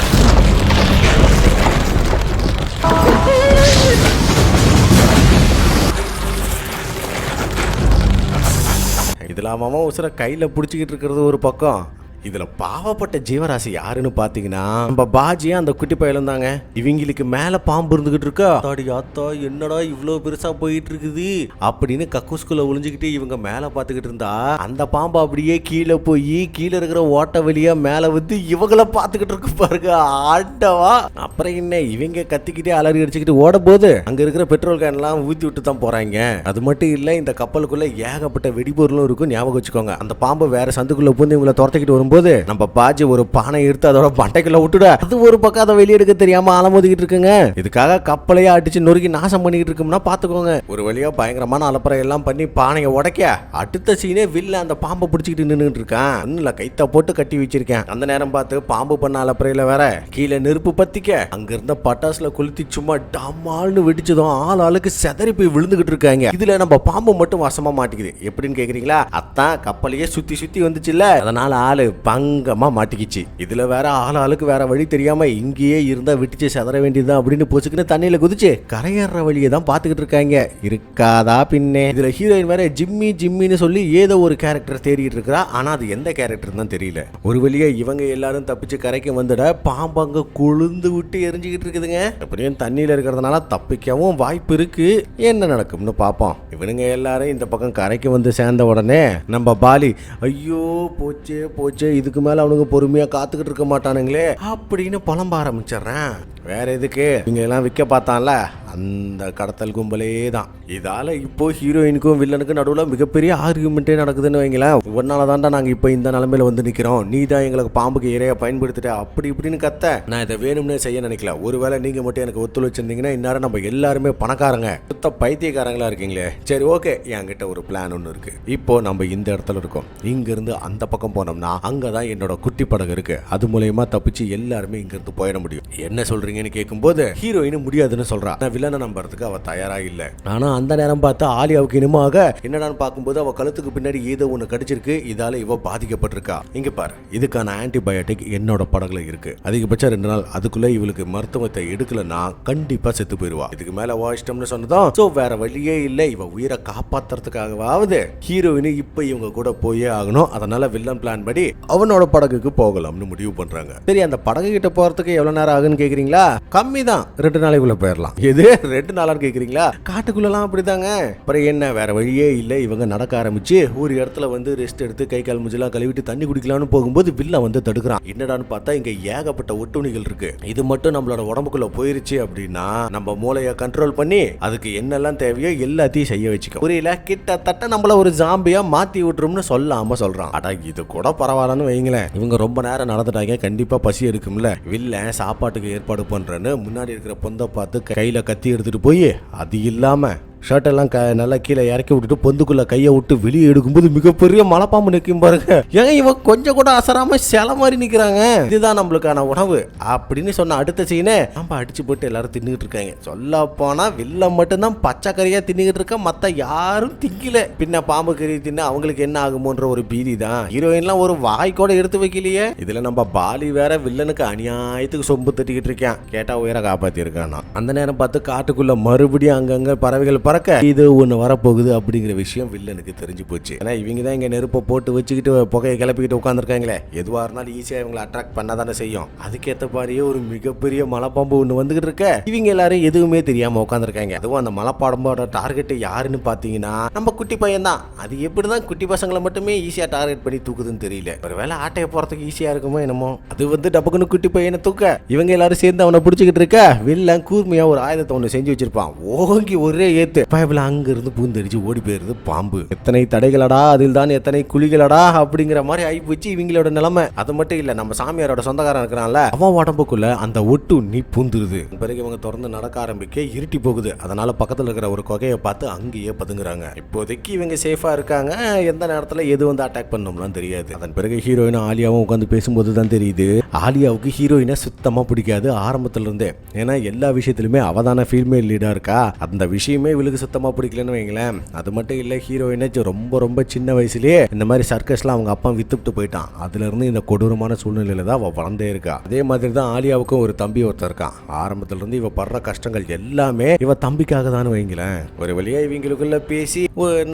இதுல அவன் உசுர கையில புடிச்சுக்கிட்டு இருக்கிறது ஒரு பக்கம். இதுல பாவப்பட்ட ஜீவராசி யாருன்னு பாத்தீங்கன்னா நம்ம பாஜியா அந்த குட்டி பயலும் தாங்க. இவங்களுக்கு மேல பாம்பு இருந்துகிட்டு இருக்கா. ஆத்தா என்னடா இவ்வளவு பெருசா போயிட்டு இருக்குது அப்படின்னு கக்கூஸ்குள்ள ஒளிஞ்சுக்கிட்டு இவங்க மேல பாத்துக்கிட்டு இருந்தா அந்த பாம்பு அப்படியே கீழே போய் கீழே இருக்கிற ஓட்ட வழியா மேல வந்து இவங்கள பாத்துக்கிட்டு இருக்கு பாருங்க. ஆட்டவா அப்புறம் என்ன இவங்க கத்திக்கிட்டே அலறி அடிச்சுக்கிட்டு ஓட போது அங்க இருக்கிற பெட்ரோல் கேன் எல்லாம் ஊத்தி விட்டு தான் போறாங்க. அது மட்டும் இல்ல இந்த கப்பலுக்குள்ள ஏகப்பட்ட வெடிபொருளும் இருக்கும். ஞாபகம் வச்சுக்கோங்க. அந்த பாம்பு வேற சந்துக்குள்ள பூந்து இவங்களை துரத்திக்கிட்டு வரும் போது நம்ம பாஜி ஒரு பானை எடுத்து அதோட பட்டைக்குள்ள விட்டுட அது ஒரு பக்கம் அதை வெளியெடுக்க தெரியாம அலமோதிக்கிட்டு இருக்குங்க. இதுக்காக கப்பலையே அடிச்சு நொறுக்கி நாசம் பண்ணிக்கிட்டு இருக்கோம்னா பாத்துக்கோங்க. ஒரு வழியா பயங்கரமான அலப்பறை எல்லாம் பண்ணி பானையை உடைக்க அடுத்த சீனே வில்ல அந்த பாம்பை பிடிச்சிக்கிட்டு நின்றுட்டு இருக்கான். ஒண்ணுல கைத்த போட்டு கட்டி வச்சிருக்கேன். அந்த நேரம் பார்த்து பாம்பு பண்ண அலப்பறையில வேற கீழே நெருப்பு பத்திக்க அங்க இருந்த பட்டாசுல கொளுத்தி சும்மா டமால்னு வெடிச்சதும் ஆள் ஆளுக்கு செதறி போய் விழுந்துகிட்டு இருக்காங்க. இதுல நம்ம பாம்பு மட்டும் வசமா மாட்டிக்குது. எப்படின்னு கேக்குறீங்களா? அத்தான் கப்பலையே சுத்தி சுத்தி வந்துச்சுல்ல அதனால ஆளு பங்கமா மாட்டிக்கிச்சு. இதுல வேற ஆளுக்கு வேற வழி தெரியாம இங்கேயே இருந்தா விட்டுச்சு செதற வேண்டியதுதான் அப்படின்னு போச்சுக்குன்னு தண்ணியில குதிச்சு கரையேற வழியை தான் பாத்துக்கிட்டு இருக்காங்க. இருக்காதா பின்னே. இதுல ஹீரோயின் வேற ஜிம்மின்னு சொல்லி ஏதோ ஒரு கேரக்டர் தேடிட்டு இருக்கா. ஆனா அது எந்த கேரக்டர் தான் தெரியல. ஒரு வழியா இவங்க எல்லாரும் தப்பிச்சு கரைக்கு வந்துட பாம்பு அங்க குளிர்ந்து விட்டு எரிஞ்சுக்கிட்டு இருக்குதுங்க. அப்படியும் தண்ணியில இருக்கிறதுனால தப்பிக்கவும் வாய்ப்பு இருக்கு. என்ன நடக்கும்னு பாப்போம். இவனுங்க எல்லாரும் இந்த பக்கம் கரைக்கு வந்து சேர்ந்த உடனே நம்ம பாலி ஐயோ போச்சே இதுக்கு மேல அவனுக்கு பொறுமையா காத்துக்கிட்டு இருக்க மாட்டானுங்களே அப்படின்னு புலம்ப ஆரம்பிச்சிடுறேன். வேற எதுக்கு இங்க எல்லாம் விற்க பார்த்தான்ல அந்த கடத்தல் கும்பலே தான். இதால இப்போ ஹீரோயினுக்கும் வில்லனுக்கும் நடுவில் மிகப்பெரிய ஆர்குமெண்ட்டே நடக்குதுன்னு வைங்களேன். ஒன்னால தான்டா நாங்க இப்போ இந்த நிலைமையில வந்து நிக்கிறோம். நீ தான் எங்களுக்கு பாம்புக்கு இரையா பயன்படுத்திட்ட அப்படி இப்படின்னு கத்த. நான் இதை வேணும்னே செய்ய நினைக்கல. ஒருவேளை நீங்க மட்டும் எனக்கு ஒத்துழைச்சிருந்தீங்கன்னா இந்நேரம் நம்ம எல்லாருமே பணக்காரங்க சுத்த பைத்தியக்காரங்களா இருக்கீங்களே. சரி ஓகே என்கிட்ட ஒரு பிளான் ஒன்று இருக்கு. இப்போ நம்ம இந்த இடத்துல இருக்கோம். இங்க இருந்து அந்த பக்கம் போனோம்னா அங்கதான் என்னோட குட்டி படகு இருக்கு. அது மூலயமா தப்பிச்சு எல்லாருமே இங்க இருந்து போயிட முடியும். என்ன சொல்றீங்கன்னு கேட்கும்போது ஹீரோயின் முடியாதுன்னு சொல்றா. வில்லனை நம்புறதுக்கு அவ தயாரா இல்ல. ஆனா அந்த நேரம் பார்த்து ஆலியாவுக்கு இனிமாக என்னடான்னு பார்க்கும்போது அவ கழுத்துக்கு பின்னாடி ஏதோ ஒண்ணு கடிச்சிருக்கு. இதால இவ பாதிக்கப்பட்டிருக்கா. இங்க பாரு இதுக்கான ஆன்டிபயோட்டிக் என்னோட படகுல இருக்கு. அதிகபட்சம் 2 நாள் அதுக்குள்ள இவளுக்கு மருத்துவத்தை எடுக்கலன்னா கண்டிப்பா செத்து போயிருவா. இதுக்கு மேல வாஷ்டம்னு சொன்னதும் சோ வேற வழியே இல்ல. இவ உயிரை காப்பாத்துறதுக்காகவாவது ஹீரோயின் இப்ப இவங்க கூட போயே ஆகணும். அதனால வில்லன் பிளான் படி அவனோட படகுக்கு போகலாம்னு முடிவு பண்றாங்க. சரி அந்த படகு கிட்ட போறதுக்கு எவ்வளவு நேரம் ஆகுன்னு கேக்குறீங்களா? கம்மி தான் 2 நாளைக்குள்ள போயிடலாம். எது 2 நாளான்னு கேக்குறீங்களா? காட்டுக்குள்ளலாம் அப்படிதாங்க. அப்புறம் என்ன வேற வழியே இல்லை. இவங்க நடக்க ஆரம்பிச்சு ஒரு இடத்துல வந்து ரெஸ்ட் எடுத்து கை கால் மூஞ்செல்லாம் கழுவிட்டு தண்ணி குடிக்கலாம்னு போகும்போது வில்ல வந்து தடுக்கிறான். என்னடான்னு பார்த்தா இங்க ஏகப்பட்ட ஒட்டுணிகள் இருக்கு. இது மட்டும் நம்மளோட உடம்புக்குள்ள போயிருச்சு அப்படின்னா நம்ம மூளையை கண்ட்ரோல் பண்ணி அதுக்கு என்னெல்லாம் தேவையோ எல்லாத்தையும் செய்ய வச்சுக்கோ. புரியல? கிட்டத்தட்ட நம்மள ஒரு ஜாம்பியா மாத்தி விட்டுரும்னு சொல்லாம சொல்றான். அடா இது கூட பரவாயில்லன்னு வைங்களேன். இவங்க ரொம்ப நேரம் நடந்துட்டாங்க. கண்டிப்பா பசி எடுக்கும்ல. வில்ல சாப்பாட்டுக்கு ஏற்பாடு பண்றேன்னு முன்னாடி இருக்கிற பொந்த பார்த்து கையில கத்தி எடுத்துட்டு போய் அது இல்லாம ஷர்ட்டெல்லாம் நல்லா கீழே இறக்கி விட்டுட்டு பொந்துக்குள்ள கையை விட்டு வெளியே எடுக்கும்போது மிகப்பெரிய மலைப்பாம்பு நிற்கும் பாருங்க. ஏன் இவன் கொஞ்சம் கூட அசராம சில மாதிரி நிக்கிறாங்க. இதுதான் நம்மளுக்கான உணவு அப்படின்னு சொன்ன அடுத்த சீனே நம்ம அடிச்சு போட்டு எல்லாரும் தின்னுகிட்டு இருக்காங்க. சொல்ல போனா வில்லம் மட்டும்தான் பச்சை கறியா தின்னுகிட்டு இருக்க. மத்த யாரும் திங்கல. பின்ன பாம்பு கறி தின்னு அவங்களுக்கு என்ன ஆகுமோன்ற ஒரு பீதி தான். ஹீரோயின்லாம் ஒரு வாய் கூட எடுத்து வைக்கலையே. இதுல நம்ம பாலி வேற வில்லனுக்கு அநியாயத்துக்கு சொம்பு தட்டிக்கிட்டு இருக்கேன். கேட்டா உயிரை காப்பாத்தி இருக்கானா. அந்த நேரம் பார்த்து காட்டுக்குள்ள மறுபடியும் அங்கங்க பறவைகள் இது ஒண்ணு வரப்போகுது அப்படிங்கிற விஷயம் வில்லனுக்கு தெரிஞ்சு போச்சு. ஏன்னா இவங்க தான் இங்க நெருப்பை போட்டு வச்சுக்கிட்டு புகையை கிளப்பிக்கிட்டு உட்காந்துருக்காங்களே. எதுவா இருந்தாலும் ஈஸியா இவங்களை அட்ராக்ட் பண்ணாதானே செய்யும். அதுக்கேற்ற மாதிரியே ஒரு மிகப்பெரிய மலைப்பாம்பு ஒண்ணு வந்துகிட்டு இருக்க. இவங்க எல்லாரும் எதுவுமே தெரியாம உட்காந்துருக்காங்க. அதுவும் அந்த மலைப்பாம்போட டார்கெட் யாருன்னு பாத்தீங்கன்னா நம்ம குட்டி பையன் தான். அது எப்படிதான் குட்டி பசங்களை மட்டுமே ஈஸியா டார்கெட் பண்ணி தூக்குதுன்னு தெரியல. ஒருவேளை ஆட்டைய போறதுக்கு ஈஸியா இருக்குமோ என்னமோ. அது வந்து டப்புக்குன்னு குட்டி பையனை தூக்க இவங்க எல்லாரும் சேர்ந்து அவனை பிடிச்சிக்கிட்டு இருக்க. வில்லன் கூர்மையா ஒரு ஆயுதத்தை ஒண்ணு செஞ்சு வச்சிருப்பான். ஓங்கி ஒரே ஏத்து பயபுல அங்க இருந்து பூந்தடிச்சு ஓடி போயிருது பாம்பு. எத்தனை தடைகளடா அதில் தான் எத்தனை குழிகளடா அப்படிங்கிற மாதிரி ஆகி போச்சு இவங்களோட நிலைமை. அது மட்டும் இல்ல நம்ம சாமியாரோட சொந்தக்காரன் இருக்கிறான்ல அவன் உடம்புக்குள்ள அந்த ஒட்டு நீ பூந்துருது. பிறகு இவங்க தொடர்ந்து நடக்க ஆரம்பிக்க இருட்டி போகுது. அதனால பக்கத்துல இருக்கிற ஒரு கொகையை பார்த்து அங்கேயே பதுங்குறாங்க. இப்போதைக்கு இவங்க சேஃபா இருக்காங்க. எந்த நேரத்துல எது வந்து அட்டாக் பண்ணோம்லாம் தெரியாது. அதன் பிறகு ஹீரோயின் ஆலியாவும் உட்காந்து பேசும்போது தான் தெரியுது ஆலியாவுக்கு ஹீரோயினை சுத்தமா பிடிக்காது ஆரம்பத்துல இருந்தே. ஏன்னா எல்லா விஷயத்திலுமே அவதான ஃபீமேல் லீடா இருக்கா. அந்த விஷயமே இவளுக்கு இவங்களுக்கு சுத்தமா பிடிக்கலன்னு வைங்களேன். அது மட்டும் இல்ல, ஹீரோயினை ரொம்ப ரொம்ப சின்ன வயசுலயே இந்த மாதிரி சர்க்கஸ்லாம் அவங்க அப்பா வித்துட்டு போயிட்டான். அதுல இருந்து இந்த கொடூரமான சூழ்நிலையில தான் அவ வளர்ந்தே இருக்கா. அதே மாதிரி தான் ஆலியாவுக்கும் ஒரு தம்பி ஒருத்தர் இருக்கான். ஆரம்பத்துல இருந்து இவ படுற கஷ்டங்கள் எல்லாமே இவ தம்பிக்காக தான் வைங்களேன். ஒரு வழியா இவங்களுக்குள்ள பேசி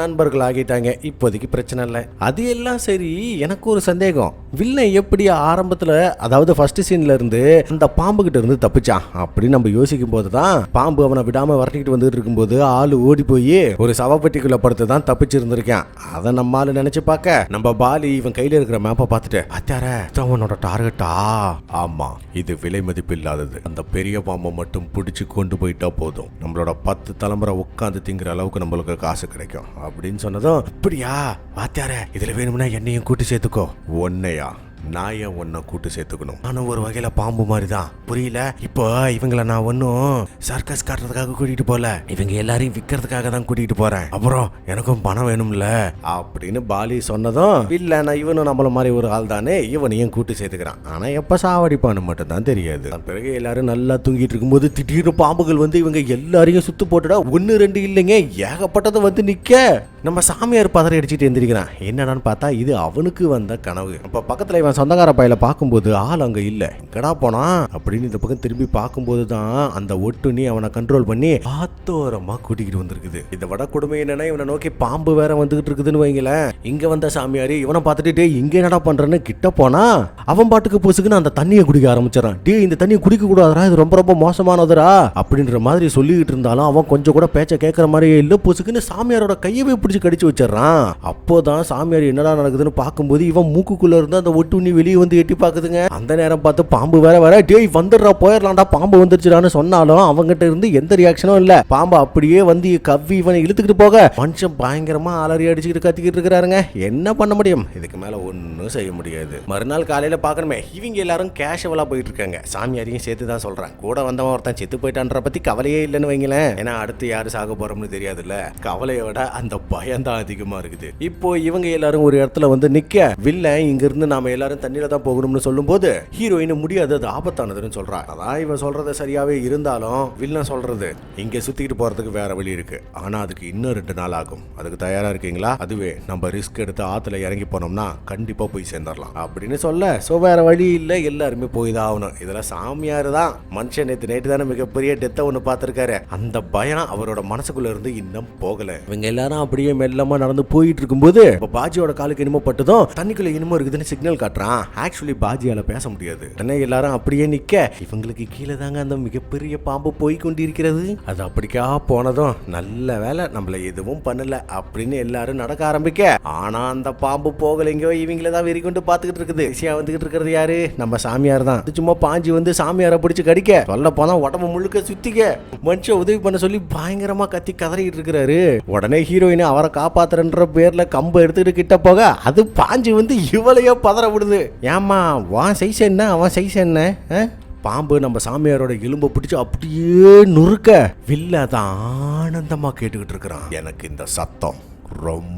நண்பர்கள் ஆகிட்டாங்க. இப்போதைக்கு பிரச்சனை இல்லை. அது எல்லாம் சரி, எனக்கு ஒரு சந்தேகம். வில்லன் எப்படி ஆரம்பத்துல, அதாவது ஃபர்ஸ்ட் சீன்ல இருந்து அந்த பாம்பு கிட்ட இருந்து தப்பிச்சான் அப்படின்னு நம்ம யோசிக்கும் போதுதான், பாம்பு அவனை விடாம வரட்டிக்கிட்டு வந்துட்டு இருக்கும்போது ஆளு ஓடி போய் ஒரு சவப்பெட்டிக்குள்ள படுத்து தான் தப்பிச்சு இருந்திருக்கான். அதை நம்மால நினைச்சு பார்க்க நம்ம பாலி இவன் கையில இருக்கிற மேப்பை பார்த்துட்டு, அத்தார அவனோட டார்கெட்டா? ஆமா, இது விலை மதிப்பு இல்லாதது. அந்த பெரிய பாம்பை மட்டும் பிடிச்சு கொண்டு போயிட்டா போதும், நம்மளோட 10 தலைமுறை உட்காந்து திங்கிற அளவுக்கு நம்மளுக்கு காசு கிடைக்கும் அப்படின்னு சொன்னதும், அப்படியா வாத்தியார, இதுல வேணும்னா என்னையும் கூட்டி சேர்த்துக்கோ. ஒன்னையா? நான் ஏன் ஒன்ன கூட்டு சேர்த்துக்கணும்? நானும் ஒரு வகையில பாம்பு மாதிரி தான், புரியல? இப்போ இவங்களை நான் ஒன்னும் சர்க்கஸ் காட்டுறதுக்காக கூட்டிட்டு போல, இவங்க எல்லாரையும் விற்கிறதுக்காக தான் கூட்டிட்டு போறேன். அப்புறம் எனக்கும் பணம் வேணும்ல அப்படின்னு பாலி சொன்னதும், இல்ல நான் இவனும் நம்மள மாதிரி ஒரு ஆள் தானே, இவனையும் கூட்டு சேர்த்துக்கிறான். ஆனா எப்ப சாவடிப்பான்னு மட்டும் தான் தெரியாது. பிறகு எல்லாரும் நல்லா தூங்கிட்டு இருக்கும்போது திடீர்னு பாம்புகள் வந்து இவங்க எல்லாரையும் சுத்து போட்டுடா. 1 2 இல்லைங்க, ஏகப்பட்டது வந்து நிக்க. நம்ம சாமியார் பதறி அடிச்சுட்டு எந்திரிக்கிறான். என்னடான்னு பார்த்தா இது அவனுக்கு வந்த கனவு. அப்ப பக்கத்துல இவன் சொந்தக்கார பையில பார்க்கும்போது ஆள் அங்க இல்ல. எங்கடா போனா அப்படின்னு இந்த பக்கம் திரும்பி பார்க்கும்போது தான் அந்த ஒட்டுண்ணி அவனை கண்ட்ரோல் பண்ணி ஆத்தோரமா கூட்டிகிட்டு வந்திருக்குது. இதை விட கொடுமை என்னன்னா, இவனை நோக்கி பாம்பு வேற வந்துகிட்டு இருக்குதுன்னு வைங்களேன். இங்க வந்த சாமியாரி இவனை பார்த்துட்டு, இங்க என்னடா பண்றன்னு கிட்ட போனா அவன் பாட்டுக்கு பொசுக்குன்னு அந்த தண்ணியை குடிக்க ஆரம்பிச்சிடறான். டே, இந்த தண்ணியை குடிக்க கூடாதுரா, இது ரொம்ப ரொம்ப மோசமானதுரா அப்படின்ற மாதிரி சொல்லிக்கிட்டு இருந்தாலும் அவன் கொஞ்சம் கூட பேச்ச கேட்கற மாதிரியே இல்ல. பொசுக்குன்னு சாமியாரோட கையவே பிடிச்சு கடிச்சு வச்சிடறான். அப்போதான் சாமியார் என்னடா நடக்குதுன்னு பார்க்கும்போது இவன் மூக்குக்குள்ள இருந்து அந்த ஒட்டுண்ணி வெளியே வந்து எட்டி பாக்குதுங்க. அந்த நேரம் பார்த்து பாம்பு வேற டேய் வந்துடுறா, போயிடலாம்டா, பாம்பு வந்துருச்சுடான்னு சொன்னாலும் அவங்கிட்ட இருந்து எந்த ரியாக்ஷனும் இல்ல. பாம்பு அப்படியே வந்து கவ்வி இவனை இழுத்துக்கிட்டு போக மனுஷன் பயங்கரமா அலறி அடிச்சுக்கிட்டு கத்திக்கிட்டு இருக்காருங்க. என்ன பண்ண முடியும்? இதுக்கு மேல ஒன்னும் செய்ய முடியாது. மறுநாள் காலையில பார்க்கணுமே, இவங்க எல்லாரும் கேஷுவலா போயிட்டு இருக்காங்க. சாமியாரையும் சேர்த்து தான் சொல்றேன். கூட வந்தவன் ஒருத்தன் செத்து போயிட்டான்ற பத்தி கவலையே இல்லைன்னு வைங்களேன். ஏன்னா அடுத்து யாரு சாக போறோம்னு தெரியாதுல்ல. கவலையை விட அந்த பயம் தான் அதிகமா இருக்குது. இப்போ இவங்க எல்லாரும் ஒரு இடத்துல வந்து நிக்க, வில்லன் இங்க இருந்து நாம எல்லாரும் தண்ணியில தான் போகணும்னு சொல்லும் போது ஹீரோயின் முடியாது, அது ஆபத்தானதுன்னு சொல்றா. அதான் இவன் சொல்றது சரியாவே இருந்தாலும் வில்லன் சொல்றது, இங்க சுத்திட்டு போறதுக்கு வேற வழி இருக்கு, ஆனா அதுக்கு இன்னும் 2 நாள் ஆகும். அதுக்கு தயாரா இருக்கீங்களா? அதுவே நம்ம ரிஸ்க் எடுத்து ஆத்துல இறங்கி போனோம்னா கண்டிப்பா போய் சேர்ந்துடலாம் அப்படின்னு சொல்ல, சோ வேற வழி இல்ல, எல்லாருமே போய் தான் ஆகணும். இதெல்லாம் சாமியாரு தான். மனுஷன் நேற்று தானே மிகப்பெரிய டெத்தை ஒண்ணு பார்த்திருக்காரு. அந்த பயம் அவரோட மனசுக்குள்ள இருந்து இன்னும் போகல. இவங்க எல்லாரும் அப்படியே மெல்லமா நடந்து போயிட்டு இருக்கும்போது பாஜியோட காலுக்கு இனிமே பட்டதும் தண்ணிக்குள்ள இனிமே இருக்குதுன்னு சிக்னல் காட்டுறான். ஆக்சுவலி பாஜியால பேச முடியாது. எல்லாரும் அப்படியே நிக்க, இவங்களுக்கு கீழே தாங்க அந்த மிகப்பெரிய பாம்பு போய் கொண்டிருக்கிறது. அது அப்படிக்கா போனதும், நல்ல வேலை நம்மள எதுவும் பண்ணல அப்படின்னு எல்லாரும் நடக்க ஆரம்பிக்க, ஆனா அந்த பாம்பு போகலைங்கோ, இவங்கள தான் வெறி கொண்டு பாத்துக்கிட்டு இருக்குது. வந்துகிட்டு இருக்கிறது யாரு? நம்ம சாமியார் தான். சும்மா பாஞ்சி வந்து சாமியாரை பிடிச்சு கடிக்க, சொல்ல போனா உடம்பு முழுக்க சுத்திக்க, மனுஷன் உதவி பண்ண சொல்லி பயங்கரமா கத்தி கதறிட்டு இருக்கிறாரு. உடனே ஹீரோயின் அவரை காப்பாத்துறன்ற பேர்ல கம்பை எடுத்துக்கிட்டு கிட்ட போக, அது பாஞ்சி வந்து இவளையோ பதற விடுது. ஏமா வான் சைஸ் என்ன, அவன் சைஸ் என்ன? பாம்பு நம்ம சாமியாரோட எலும்பை பிடிச்சு அப்படியே நுறுக்க, வில்ல தான் ஆனந்தமா கேட்டுக்கிட்டு இருக்கிறான். எனக்கு இந்த சத்தம் ரொம்ப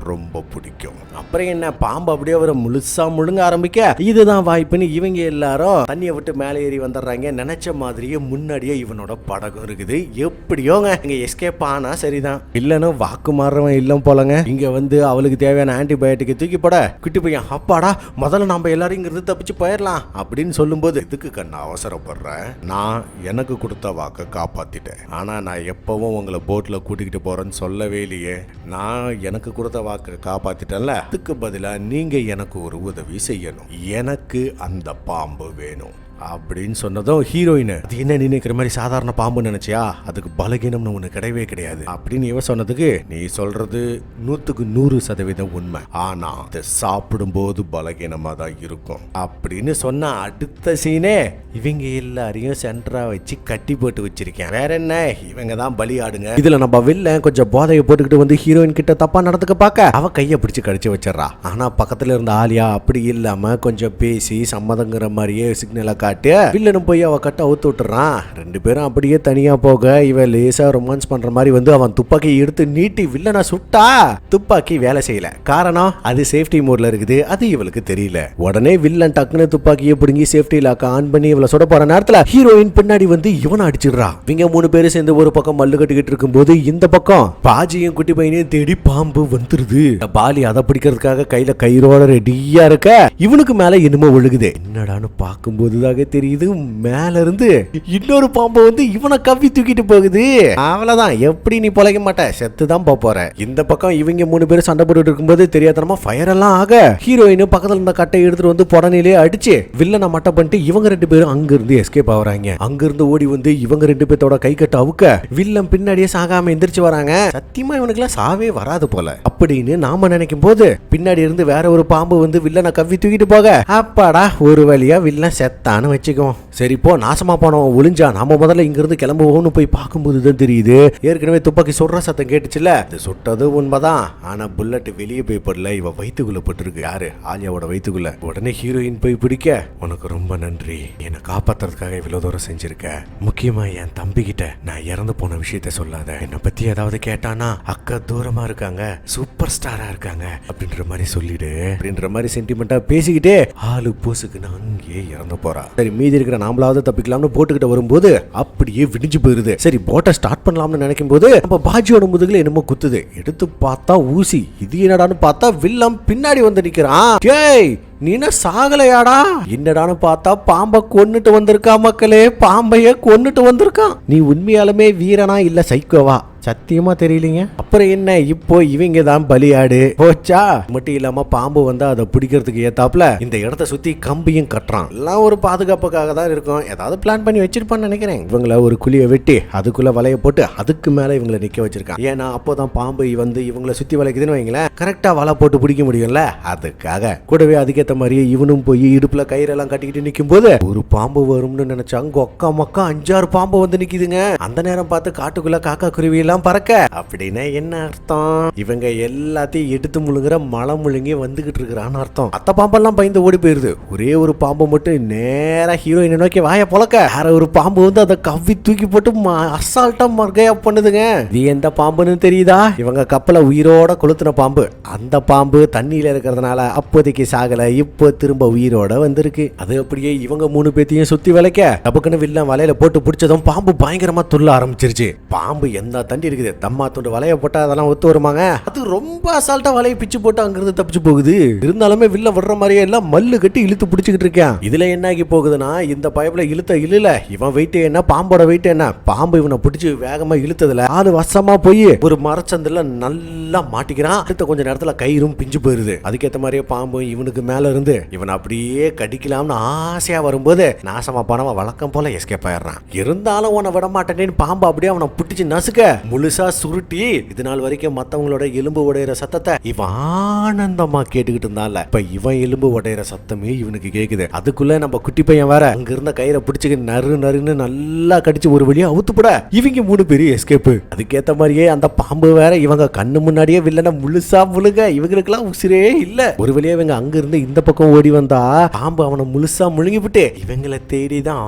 ரொம்ப பிடிக்கும். அப்புறம் என்ன, பாம்பு அப்படியே அவரை முழுசா முழுங்க ஆரம்பிக்க, இதுதான் வாய்ப்புன்னு இவங்க எல்லாரும் தண்ணியை விட்டு மேலே ஏறி வந்துடுறாங்க. நினைச்ச மாதிரியே முன்னாடியே இவனோட படகம் இருக்குது. எப்படியோங்க இங்க எஸ்கேப் ஆனா சரிதான். இல்லனும் வாக்கு மாறுறவன் இல்லம் போலங்க. இங்க வந்து அவளுக்கு தேவையான ஆன்டிபயோட்டிக் தூக்கி போட, குட்டி பையன் அப்பாடா முதல்ல நம்ம எல்லாரும் இங்க இருந்து தப்பிச்சு போயிடலாம் அப்படின்னு சொல்லும் போது, இதுக்கு கண்ணு அவசரப்படுறேன், நான் எனக்கு கொடுத்த வாக்கை காப்பாத்திட்டேன். ஆனா நான் எப்பவும் உங்களை போட்ல கூட்டிக்கிட்டு போறேன்னு சொல்லவே இல்லையே. நான் எனக்கு கொடுத்த வாக்கை காப்பாத்திட்டேன்ல, அதுக்கு பதிலா நீங்க எனக்கு ஒரு உதவி செய்யணும். எனக்கு அந்த பாம்பு வேணும் அப்படின்னு சொன்னதும் ஹீரோயின், அது என்ன நினைக்கிற மாதிரி சாதாரண பாம்பு நினைச்சியா, அதுக்கு பலகீனம்னு ஒண்ணு கிடையவே கிடையாது அப்படின்னு இவ சொன்னதுக்கு, நீ சொல்றது 100% உண்மை, ஆனா அதை சாப்பிடும் போது பலகீனமா தான் இருக்கும் அப்படின்னு சொன்ன அடுத்த சீனே இவங்க எல்லாரையும் சென்டரா வச்சு கட்டி போட்டு வச்சிருக்கேன். வேற என்ன, இவங்க தான் பலி ஆடுங்க. இதுல நம்ம வில்ல கொஞ்சம் போதையை போட்டுக்கிட்டு வந்து ஹீரோயின் கிட்ட தப்பா நடந்துக்க பார்க்க, அவ கையை பிடிச்சு கடிச்சு வச்சிடறா. ஆனா பக்கத்துல இருந்த ஆலியா அப்படி இல்லாம கொஞ்சம் பேசி சம்மதங்கிற மாதிரியே சிக்னலா காட்டு. வில்லனும் போய் அவ கட்ட அவுத்து விட்டுறான். ரெண்டு பேரும் அப்படியே தனியா போக இவ லேசா ரொமான்ஸ் பண்ற மாதிரி வந்து அவன் துப்பாக்கியை எடுத்து நீட்டி வில்லனை சுட்டா துப்பாக்கி வேலை செய்யல. காரணம் அது சேஃப்டி மோட்ல இருக்குது. அது இவளுக்கு தெரியல. உடனே வில்லன் டக்குன்னு துப்பாக்கியை பிடுங்கி சேஃப்டி லாக்க ஆன் பண்ணி இவளை சுட போற நேரத்துல ஹீரோயின் பின்னாடி வந்து இவனை அடிச்சிடுறா. இவங்க 3 பேரும் சேர்ந்து ஒரு பக்கம் மல்லு கட்டிக்கிட்டு இருக்கும்போது இந்த பக்கம் பாஜியும் குட்டி பையனையும் தேடி பாம்பு வந்துருது. பாலி அதை பிடிக்கிறதுக்காக கையில கயிறோட ரெடியா இருக்க இவனுக்கு மேல என்னமோ ஒழுகுது. என்னடான்னு பார்க்கும்போதுதாக தெரியுது மேல இருந்து இன்னொரு பாம்பு வந்து இவனை கவ்வி தூக்கிட்டு போகுது. அவ்வளவுதான், எப்படி நீ பொழைக்க மாட்ட, செத்துதான் போற. இந்த பக்கம் இவங்க 3 பேரும் சண்டை போட்டு இருக்கும்போது தெரியாதனமா ஃபயர் எல்லாம் ஆக ஹீரோயின் பக்கத்துல இருந்த கட்டை எடுத்துட்டு வந்து புடனிலே அடிச்சு வில்லனை மட்டம் பண்ணிட்டு இவங்க 2 பேரும் அங்க இருந்து எஸ்கேப் ஆகுறாங்க. அங்க இருந்து ஓடி வந்து இவங்க 2 பேத்தோட கை கட்ட அவுக்க வில்லன் பின்னாடியே சாகாம எந்திரிச்சு வராங்க. சத்தியமா இவனுக்குலாம் சாவே வராது போல அப்படின்னு நாம நினைக்கும் போது பின்னாடி இருந்து வேற ஒரு பாம்பு வந்து வில்லனை கவ்வி தூக்கிட்டு போக அப்பாடா ஒரு வழியா வில்லன் செத்தான்னு வச்சுக்குவோம். சரி போ, நாசமா போனவன் ஒளிஞ்சா நாம முதல்ல இங்க இருந்து கிளம்புவோம்னு போய் பார்க்கும்போது தான் தெரியுது ஏற்கனவே துப்பாக்கி சுடுற சத்தம் கேட்டுச்சுல, அது சுட்டது உண்மைதான். ஆனா புல்லட் வெளியே போய் படல, இவ வயிற்றுக்குள்ள பட்டிருக்கு. யாரு? ஆலியாவோட வயிற்றுக்குள்ள. உடனே ஹீரோயின் போய் பிடிக்க உனக்கு ரொம்ப நன்றி, என்னை காப்பாத்துறதுக்காக இவ்வளவு தூரம் செஞ்சிருக்க. முக்கியமா என் தம்பி கிட்ட நான் இறந்து போன விஷயத்த சொல்லாத. என்னை பத்தி ஏதாவது கேட்டானா அக்கா தூரமா இருக்காங்க, சூப்பர் ஸ்டாரா இருக்காங்க அப்படின்ற மாதிரி சொல்லிடு அப்படின்ற மாதிரி சென்டிமெண்டா பேசிக்கிட்டே ஆளு பூசுக்கு நான் அங்கேயே இறந்து போறா. சரி மீதி இருக்கிற நாமளாவது தப்பிக்கலாம்னு போட்டுக்கிட்ட வரும்போது அப்படியே விடிஞ்சு போயிருது. சரி போட்டை ஸ்டார்ட் பண்ணலாம்னு நினைக்கும் போது நம்ம பாஜியோட முதுகுல என்னமோ குத்துது. எடுத்து பார்த்தா ஊசி. இது என்னடான்னு பார்த்தா வில்லம் பின்னாடி வந்து நிக்கிறான். டேய் நீன சாகலையாடா? என்னடான்னு பார்த்தா பாம்பை கொன்னுட்டு வந்திருக்கா மக்களே, பாம்பைய கொன்னுட்டு வந்திருக்கான். நீ உண்மையாலுமே வீரனா இல்ல சைக்கோவா சத்தியமா தெரியலீங்க. அப்புறம் என்ன, இப்போ இவங்க தான் பலியாடு போச்சா. மட்டும் இல்லாம பாம்பு வந்து அதை பிடிக்கிறதுக்கு ஏத்தாப்புல இந்த இடத்த சுத்தி கம்பியும் கட்டுறான். எல்லாம் ஒரு பாதுகாப்புக்காக தான் இருக்கும். ஏதாவது பிளான் பண்ணி வச்சிருப்பான்னு நினைக்கிறேன். இவங்கள ஒரு குழியை வெட்டி அதுக்குள்ள வலைய போட்டு அதுக்கு மேல இவங்களை நிக்க வச்சிருக்கான். ஏன்னா அப்போதான் பாம்பு வந்து இவங்களை சுத்தி வளைக்குதுன்னு வைங்களேன், கரெக்டா வலை போட்டு பிடிக்க முடியும்ல. அதுக்காக கூடவே அதுக்கேற்ற மாதிரியே இவனும் போய் இடுப்புல கயிறெல்லாம் கட்டிக்கிட்டு நிக்கும் போது ஒரு பாம்பு வரும்னு நினைச்சாங்க. ஒக்கா மக்கா 5-6 பாம்பு வந்து நிக்குதுங்க. அந்த நேரம் பார்த்து காட்டுக்குள்ள காக்கா குருவி எல்லாம் பறக்க. அப்படின்னா என்ன அர்த்தம்? இவங்க எல்லாத்தையும் எடுத்து முழுங்குற மலை முழுங்கி வந்துகிட்டு இருக்கிறான்னு அர்த்தம். அத்த பாம்பெல்லாம் பயந்து ஓடி போயிருது. ஒரே ஒரு பாம்பு மட்டும் நேரா ஹீரோயினை நோக்கி வாய பொளக்க வேற ஒரு பாம்பு வந்து அதை கவ்வி தூக்கி போட்டு அசால்ட்டா மர்கையா பண்ணுதுங்க. இது எந்த பாம்புன்னு தெரியுதா? இவங்க கப்பலை உயிரோட கொளுத்துன பாம்பு. அந்த பாம்பு தண்ணியில இருக்கிறதுனால அப்போதைக்கு சாகல, இப்போ திரும்ப உயிரோட வந்திருக்கு. அது அப்படியே இவங்க 3 பேத்தையும் சுத்தி வளைக்க டபக்குன்னு வில்லன் வலையில போட்டு பிடிச்சதும் பாம்பு பயங்கரமா துள்ள ஆரம்பிச்சிருச்சு. பாம்பு எந்த தண்டி இருக்குது, தம்மா துண்டு வலைய போட்டா அதெல்லாம் ஒத்து வருமாங்க? அது ரொம்ப அசால்ட்டா வலையை பிச்சு போட்டு அங்கிருந்து தப்பிச்சு போகுது. இருந்தாலுமே வில்ல விடுற மாதிரியே எல்லாம் மல்லு கட்டி இழுத்து பிடிச்சிக்கிட்டு இருக்கேன். இதுல என்ன ஆகி போகுதுன்னா இந்த பைப்ல இழுத்த இழுல இவன் வெயிட் என்ன, பாம்போட வெயிட் என்ன, பாம்பு இவனை பிடிச்சி வேகமா இழுத்ததுல ஆளு வசமா போய் ஒரு மரச்சந்தில நல்லா மாட்டிக்கிறான். அடுத்த கொஞ்ச நேரத்துல கயிறும் பிஞ்சு போயிருது. அதுக்கேற்ற மாதிரியே பாம்பு இவனுக்கு மேல இருந்து இவன் அப்படியே கடிக்கலாம்னு ஆசையா வரும்போது நாசமா போனவன் வழக்கம் போல எஸ்கேப் ஆயிடுறான். இருந்தாலும் உன்னை விட மாட்டேன்னு பாம்பு அப்படியே அவனை பிடிச்சு நசுக்க முழுசா சுருட்டி இது நாள் வரைக்கும் மத்தவங்களோட எலும்பு உடையிற சத்தத்தை இவன் ஆனந்தமா கேட்டுக்கிட்டு இருந்தால இப்ப இவன் எலும்பு உடையிற சத்தமே இவனுக்கு கேக்குது. அதுக்குள்ள நம்ம குட்டி பையன் வேற அங்க இருந்த கயிறை பிடிச்சு நறு நறுன்னு நல்லா கடிச்சு ஒரு வழியா அவுத்துப்பட இவங்க 3 பேரும் எஸ்கேப். அதுக்கேத்த மாதிரியே அந்த பாம்பு வேற இவங்க கண்ணு முன்னாடியே வில்லனை முழுசா முழுக இவங்களுக்கு எல்லாம் உசிரே இல்ல. ஒரு வழியா இவங்க அங்க இருந்து இந்த பக்கம் ஓடி வந்தா பாம்பு அவனை முழுசா முழுங்கி விட்டு இவங்களை தேடிதான்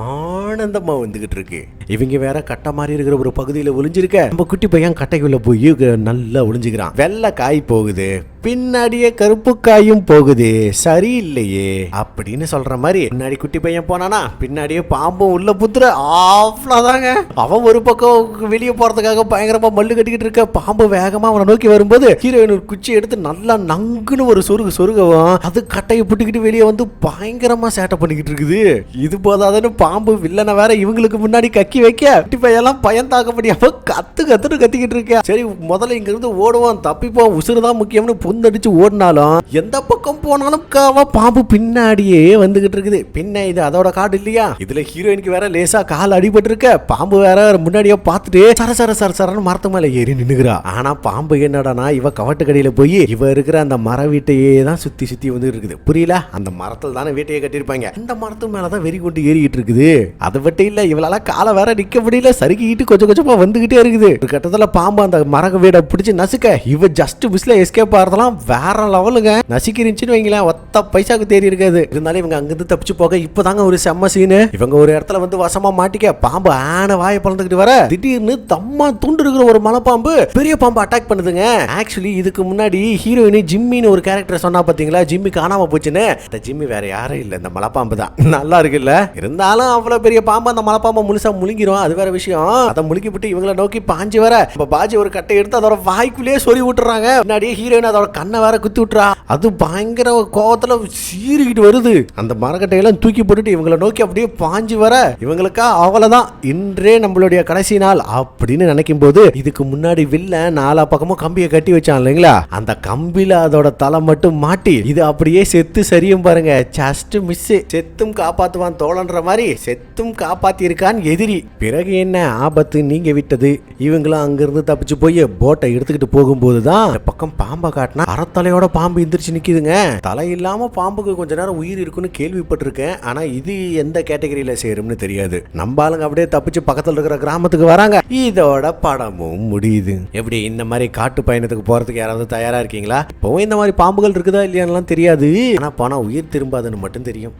ஆனந்தமா வந்துகிட்டு இருக்கு. இவங்க வேற கட்ட மாதிரி இருக்கிற ஒரு பகுதியில ஒளிஞ்சிருக்க நம்ம குட்டி பையன் கட்டைக்குள்ள போய் நல்லா ஒளிஞ்சுக்கிறான். வெள்ளை காய் போகுது, பின்னாடியே கருப்பு காயும் போகுது, சரியில்லையே அப்படின்னு சொல்ற மாதிரி முன்னாடி குட்டி பையன் போனானா பின்னாடியே பாம்பும் உள்ள புத்துற. அவ்வளவுதாங்க. அவன் ஒரு பக்கம் வெளியே போறதுக்காக பயங்கரமா மல்லு கட்டிக்கிட்டு இருக்க. பாம்பு வேகமா அவனை நோக்கி வரும்போது ஹீரோயின் ஒரு குச்சி எடுத்து நல்லா நங்குன்னு ஒரு சொருகவும் அது கட்டையை புட்டிக்கிட்டு வெளியே வந்து பயங்கரமா சேட்டை பண்ணிக்கிட்டு இருக்குது. இது போதாதுன்னு பாம்பு வில்லனை வேற இவங்களுக்கு முன்னாடி கக்கி வைக்க குட்டி பையெல்லாம் பயம் தாக்க முடியாம கத்துன்னு கத்திக்கிட்டு இருக்க. சரி முதல்ல இங்க இருந்து ஓடுவான், தப்பிப்போம், உசுறுதான் முக்கியம்னு புந்தடிச்சு ஓடினாலும் எந்த பக்கம் போனாலும் பாம்பு பின்னாடியே வந்துகிட்டு இருக்குது. பின்ன இது அதோட காடு இல்லையா? இதுல ஹீரோயினுக்கு வேற லேசா கால் அடிபட்டு இருக்க. பாம்பு வேற முன்னாடியே பார்த்துட்டு சரன்னு மரத்து மேல ஏறி நின்னுகிறா. ஆனா பாம்பு என்னடானா இவ கவட்டு கடையில போய் இவ இருக்கிற அந்த மர வீட்டையே தான் சுத்தி வந்து இருக்குது. புரியல? அந்த மரத்துல தானே வீட்டையே கட்டிருப்பாங்க. அந்த மரத்து மேலதான் வெறி கொண்டு ஏறிக்கிட்டு இருக்குது. அது மட்டும் இல்ல இவளால காலை வேற நிக்க முடியல, சறுக்கிட்டு கொஞ்சமா வந்துகிட்டே இருக்குது. ஒரு கட்டத்துல பாம்பு அந்த மரக வீட பிடிச்சு நசுக்க இவ ஜஸ்ட் விஸ்ல எஸ்கேப் ஆறதுல அதெல்லாம் வேற லெவலுங்க. நசிக்கிருந்துச்சுன்னு வைங்களேன், ஒத்த பைசாக்கு தேடி இருக்காது. இருந்தாலும் இவங்க அங்கிருந்து தப்பிச்சு போக இப்பதாங்க ஒரு செம்ம சீனு. இவங்க ஒரு இடத்துல வந்து வசமா மாட்டிக்க பாம்பு ஆன வாயை பழந்துக்கிட்டு வர திடீர்னு தம்மா துண்டு இருக்கிற ஒரு மலைப்பாம்பு பெரிய பாம்பு அட்டாக் பண்ணுதுங்க. ஆக்சுவலி இதுக்கு முன்னாடி ஹீரோயினி ஜிம்மின்னு ஒரு கேரக்டர் சொன்னா பாத்தீங்களா, ஜிம்மி காணாம போச்சுன்னு. இந்த ஜிம்மி வேற யாரும் இல்ல, இந்த மலைப்பாம்பு தான். நல்லா இருக்குல்ல. இருந்தாலும் அவ்வளவு பெரிய பாம்பு அந்த மலைப்பாம்பை முழுசா முழுங்கிரும், அது வேற விஷயம். அதை முழுக்கி விட்டு இவங்களை நோக்கி பாஞ்சு வர பாஜி ஒரு கட்டை எடுத்து அதோட வாய்க்குள்ளேயே சொறி விட்டுறாங்க. முன்னாடியே ஹீரோயின் அதோட கண்ணை வேற குத்தி விட்டுறா. அது பயங்கர கோவத்துல சீறிக்கிட்டு வருது. அந்த மரக்கட்டையெல்லாம் தூக்கி போட்டுட்டு இவங்களை நோக்கி அப்படியே பாஞ்சு வர இவங்களுக்கா அவ்வளவுதான், இன்றே நம்மளுடைய கடைசி நாள் அப்படின்னு நினைக்கும் போது இதுக்கு முன்னாடி வில்ல நாலா பக்கமும் கம்பியை கட்டி வச்சான் இல்லைங்களா, அந்த கம்பியில அதோட தலை மட்டும் மாட்டி இது அப்படியே செத்து சரியும் பாருங்க. Just miss. செத்தும் காப்பாத்துவான் தோழன்ற மாதிரி செத்தும் காப்பாத்தி இருக்கான் எதிரி. பிறகு என்ன ஆபத்து நீங்க விட்டது. இவங்களும் அங்கிருந்து தப்பிச்சு போய் போட்டை எடுத்துக்கிட்டு போகும்போதுதான் பக்கம் பாம்பை காட்டினா அறத்தலையோட பாம்பு எந்திரிச்சு நிக்குதுங்க. தலை இல்லாம பாம்புக்கு கொஞ்ச நேரம் உயிர் இருக்குன்னு கேள்விப்பட்டிருக்கேன். ஆனா இது எந்த கேட்டகரியில சேரும்னு தெரியாது. நம்ம ஆளுங்க அப்படியே தப்பிச்சு பக்கத்துல இருக்கிற கிராமத்துக்கு வராங்க. இதோட படமும் முடியுது. எப்படி இந்த மாதிரி காட்டு பயணத்துக்கு போறதுக்கு யாராவது தயாரா இருக்கீங்களா? இப்பவும் இந்த மாதிரி பாம்புகள் இருக்குதா இல்லையான்னு தெரியாது. ஆனா போனா உயிர் திரும்பாதுன்னு மட்டும் தெரியும்.